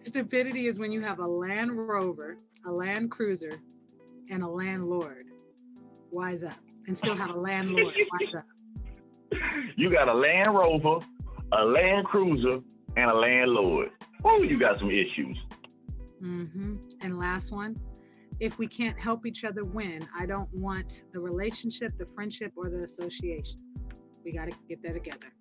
Stupidity is when you have a Land Rover, a Land Cruiser, and a landlord. Wise up. And still have a landlord. Wise up. You got a Land Rover, a Land Cruiser, and a landlord. Oh, you got some issues. Mm-hmm. And last one. If we can't help each other win, I don't want the relationship, the friendship, or the association. We got to get that together.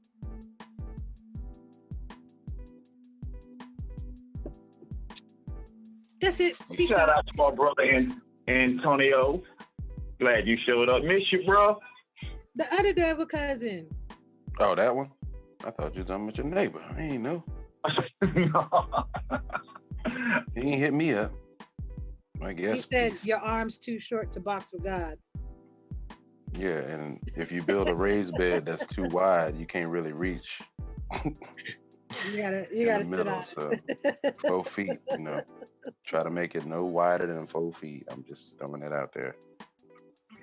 That's it. Shout out to my brother Antonio. Glad you showed up. Miss you, bro. The other devil cousin. Oh, that one? I thought you were talking about your neighbor. I ain't know. He ain't hit me up. I guess. He said your arm's too short to box with God. Yeah, and if you build a raised bed that's too wide, you can't really reach. You gotta sit middle, on so 4 feet, try to make it no wider than 4 feet. I'm just throwing it out there.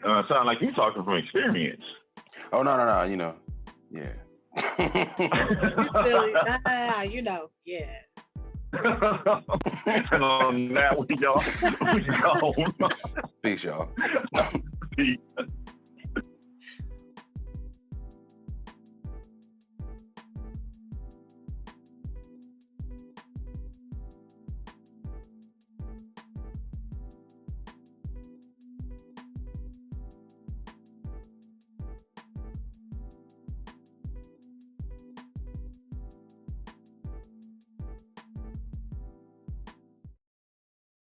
Sound like you talking from experience. Oh, no, yeah. Yeah. And on that, we go. Peace, y'all. Peace.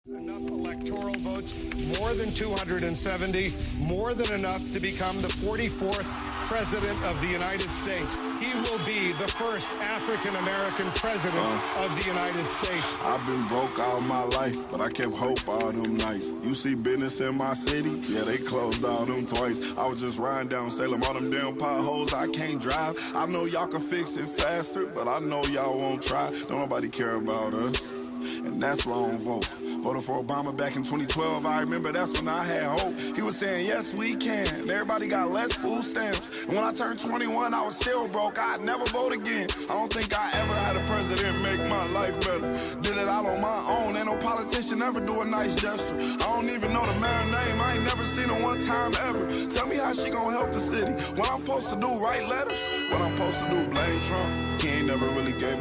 Enough electoral votes, more than 270, more than enough to become the 44th President of the United States. He will be the first African-American President of the United States. I've been broke all my life, but I kept hope all them nights. You see business in my city? Yeah, they closed all them twice. I was just riding down Salem, all them damn potholes I can't drive. I know y'all can fix it faster, but I know y'all won't try. Don't nobody care about us. And that's why I don't vote. Voted for Obama back in 2012. I remember that's when I had hope. He was saying, yes, we can. And everybody got less food stamps. And when I turned 21, I was still broke. I'd never vote again. I don't think I ever had a president make my life better. Did it all on my own. Ain't no politician ever do a nice gesture. I don't even know the mayor's name. I ain't never seen her one time ever. Tell me how she gonna help the city. What I'm supposed to do, write letters? What I'm supposed to do, blame Trump? He ain't never really gave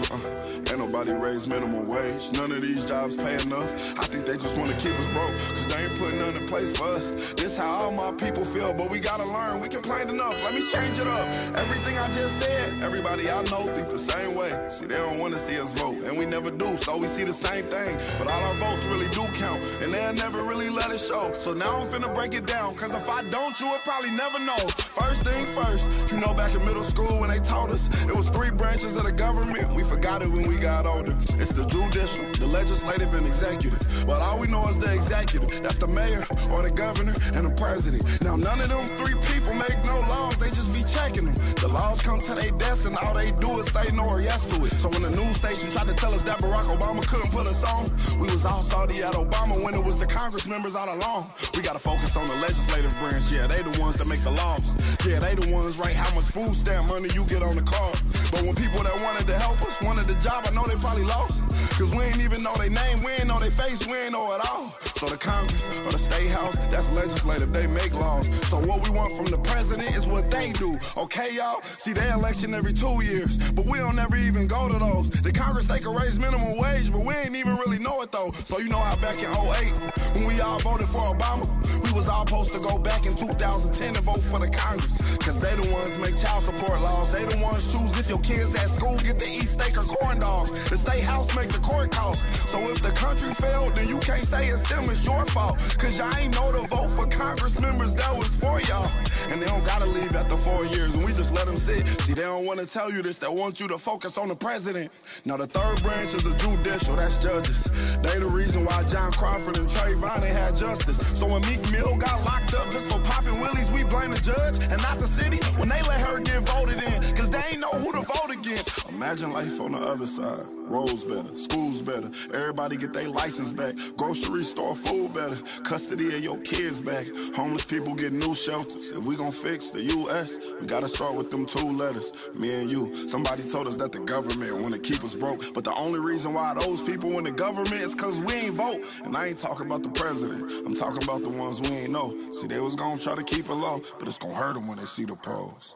Ain't nobody raised minimum wage. None of these jobs pay enough. I think they just want to keep us broke, cause they ain't putting nothing in place for us. This how all my people feel, but we gotta learn. We complained enough, let me change it up. Everything I just said, everybody I know think the same way. See, they don't want to see us vote, and we never do, so we see the same thing. But all our votes really do count, and they'll never really let it show. So now I'm finna break it down, cause if I don't, you would probably never know. First thing first, you know back in middle school when they taught us, it was 3 branches of the government. We forgot it when we got older. It's the judicial, the legislative, and executive. But all we know is the executive. That's the mayor or the governor and the president. Now none of them 3 people make no laws, they just be checking them. The laws come to their desk and all they do is say no or yes to it. So when the news station tried to tell us that Barack Obama couldn't put us on, we was all salty at Obama when it was the Congress members all along. We gotta focus on the legislative branch. Yeah, they the ones that make the laws. Yeah, they the ones write how much food stamp money you get on the card. But when people that wanted to help us wanted the job, I know they probably lost. Cause we ain't even know their name, we ain't know their face, we ain't know it all. So the Congress or the State House, that's legislative, they make laws. So what we want from the president is what they do. Okay, y'all? See, they election every 2 years, but we don't ever even go to those. The Congress, they can raise minimum wage, but we ain't even really know it though. So you know how back in 08, when we all voted for Obama, we was all supposed to go back in 2010 and vote for the Congress. Cause they the ones make child support laws. They the ones choose if your kids at school get to eat steak or corn dogs. The State House make the court costs. So if the country failed, then you can't say it's them, it's your fault. Cause y'all ain't know to vote for Congress members that was for y'all. And they don't gotta leave after 4 years, and we just let them sit. See, they don't wanna tell you this, they want you to focus on the president. Now the 3rd branch is the judicial, that's judges. They the reason why John Crawford and Trayvon ain't had justice. So when Meek Mill got locked up just for popping willies, we blame the judge and not the city when they let her get voted in, cause they ain't know who to vote against. Imagine life on the other side. Roads better, schools better, everybody get their license back, grocery store food better, custody of your kids back, homeless people get new shelters. If we gon' fix the U.S., we gotta start with them 2 letters, me and you. Somebody told us that the government wanna keep us broke, but the only reason why those people in the government is cause we ain't vote. And I ain't talking about the president, I'm talking about the ones we ain't know. See, they was gonna try to keep it low, but it's gonna hurt them when they see the pros.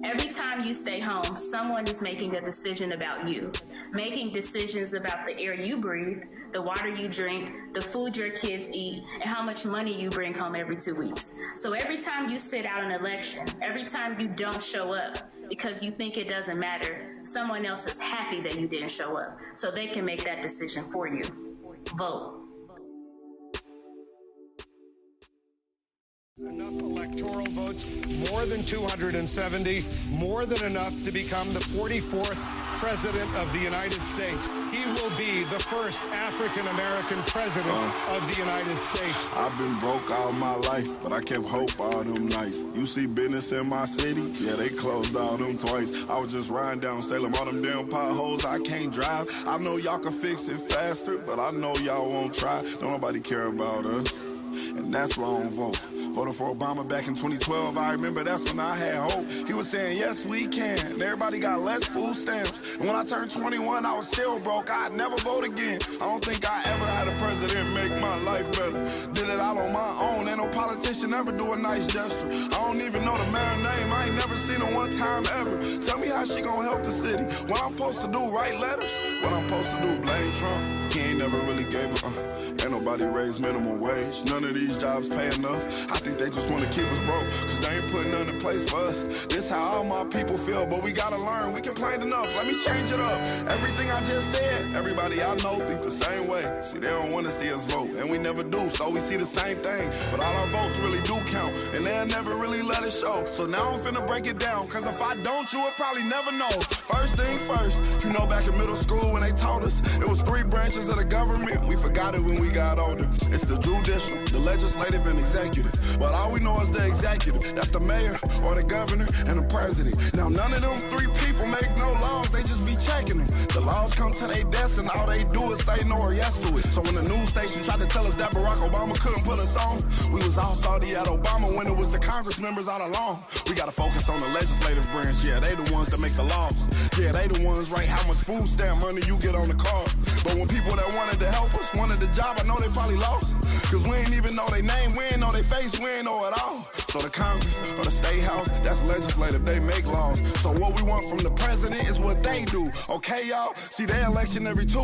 Every time you stay home, someone is making a decision about you, making decisions about the air you breathe, the water you drink, the food your kids eat, and how much money you bring home every 2 weeks. So every time you sit out an election, every time you don't show up because you think it doesn't matter, someone else is happy that you didn't show up, so they can make that decision for you. Vote. Enough electoral votes, more than 270, more than enough to become the 44th President of the United States. He will be the first African-American President of the United States. I've been broke all my life, but I kept hope all them nights. You see business in my city? Yeah, they closed all them twice. I was just riding down Salem, all them damn potholes I can't drive. I know y'all can fix it faster, but I know y'all won't try. Don't nobody care about us. And that's why I don't vote. Voted for Obama back in 2012. I remember that's when I had hope. He was saying, yes, we can. And everybody got less food stamps. And when I turned 21, I was still broke. I'd never vote again. I don't think I ever had a president make my life better. Did it all on my own. Ain't no politician ever do a nice gesture. I don't even know the mayor's name. I ain't never seen her one time ever. Tell me how she gonna help the city. What I'm supposed to do, write letters? What I'm supposed to do, blame Trump? He ain't never really gave Ain't nobody raised minimum wage. None of these jobs pay enough. I think they just want to keep us broke, cause they ain't putting nothing in place for us. This how all my people feel, but we gotta learn. We complained enough, let me change it up. Everything I just said, everybody I know think the same way. See, they don't want to see us vote, and we never do, so we see the same thing. But all our votes really do count, and they'll never really let it show. So now I'm finna break it down, cause if I don't, you would probably never know. First thing first, you know back in middle school when they taught us, it was 3 branches of the government. We forgot it when we got older. It's the judicial, the legislative, and executive. But all we know is the executive. That's the mayor, or the governor, and the president. Now none of them 3 people make no laws, they just be checking them. The laws come to their desk and all they do is say no or yes to it. So when the news station tried to tell us that Barack Obama couldn't put us on, we was all salty at Obama when it was the Congress members all along. We gotta focus on the legislative branch, yeah, they the ones that make the laws. Yeah, they the ones write how much food stamp money you get on the card. But when people that wanted to help us wanted the job, I know they probably lost. Cause we ain't even know their name, we ain't know their face, we ain't know it all. So the Congress or the State House, that's legislative, they make laws. So what we want from the president is what they do, okay y'all? See, they election every 2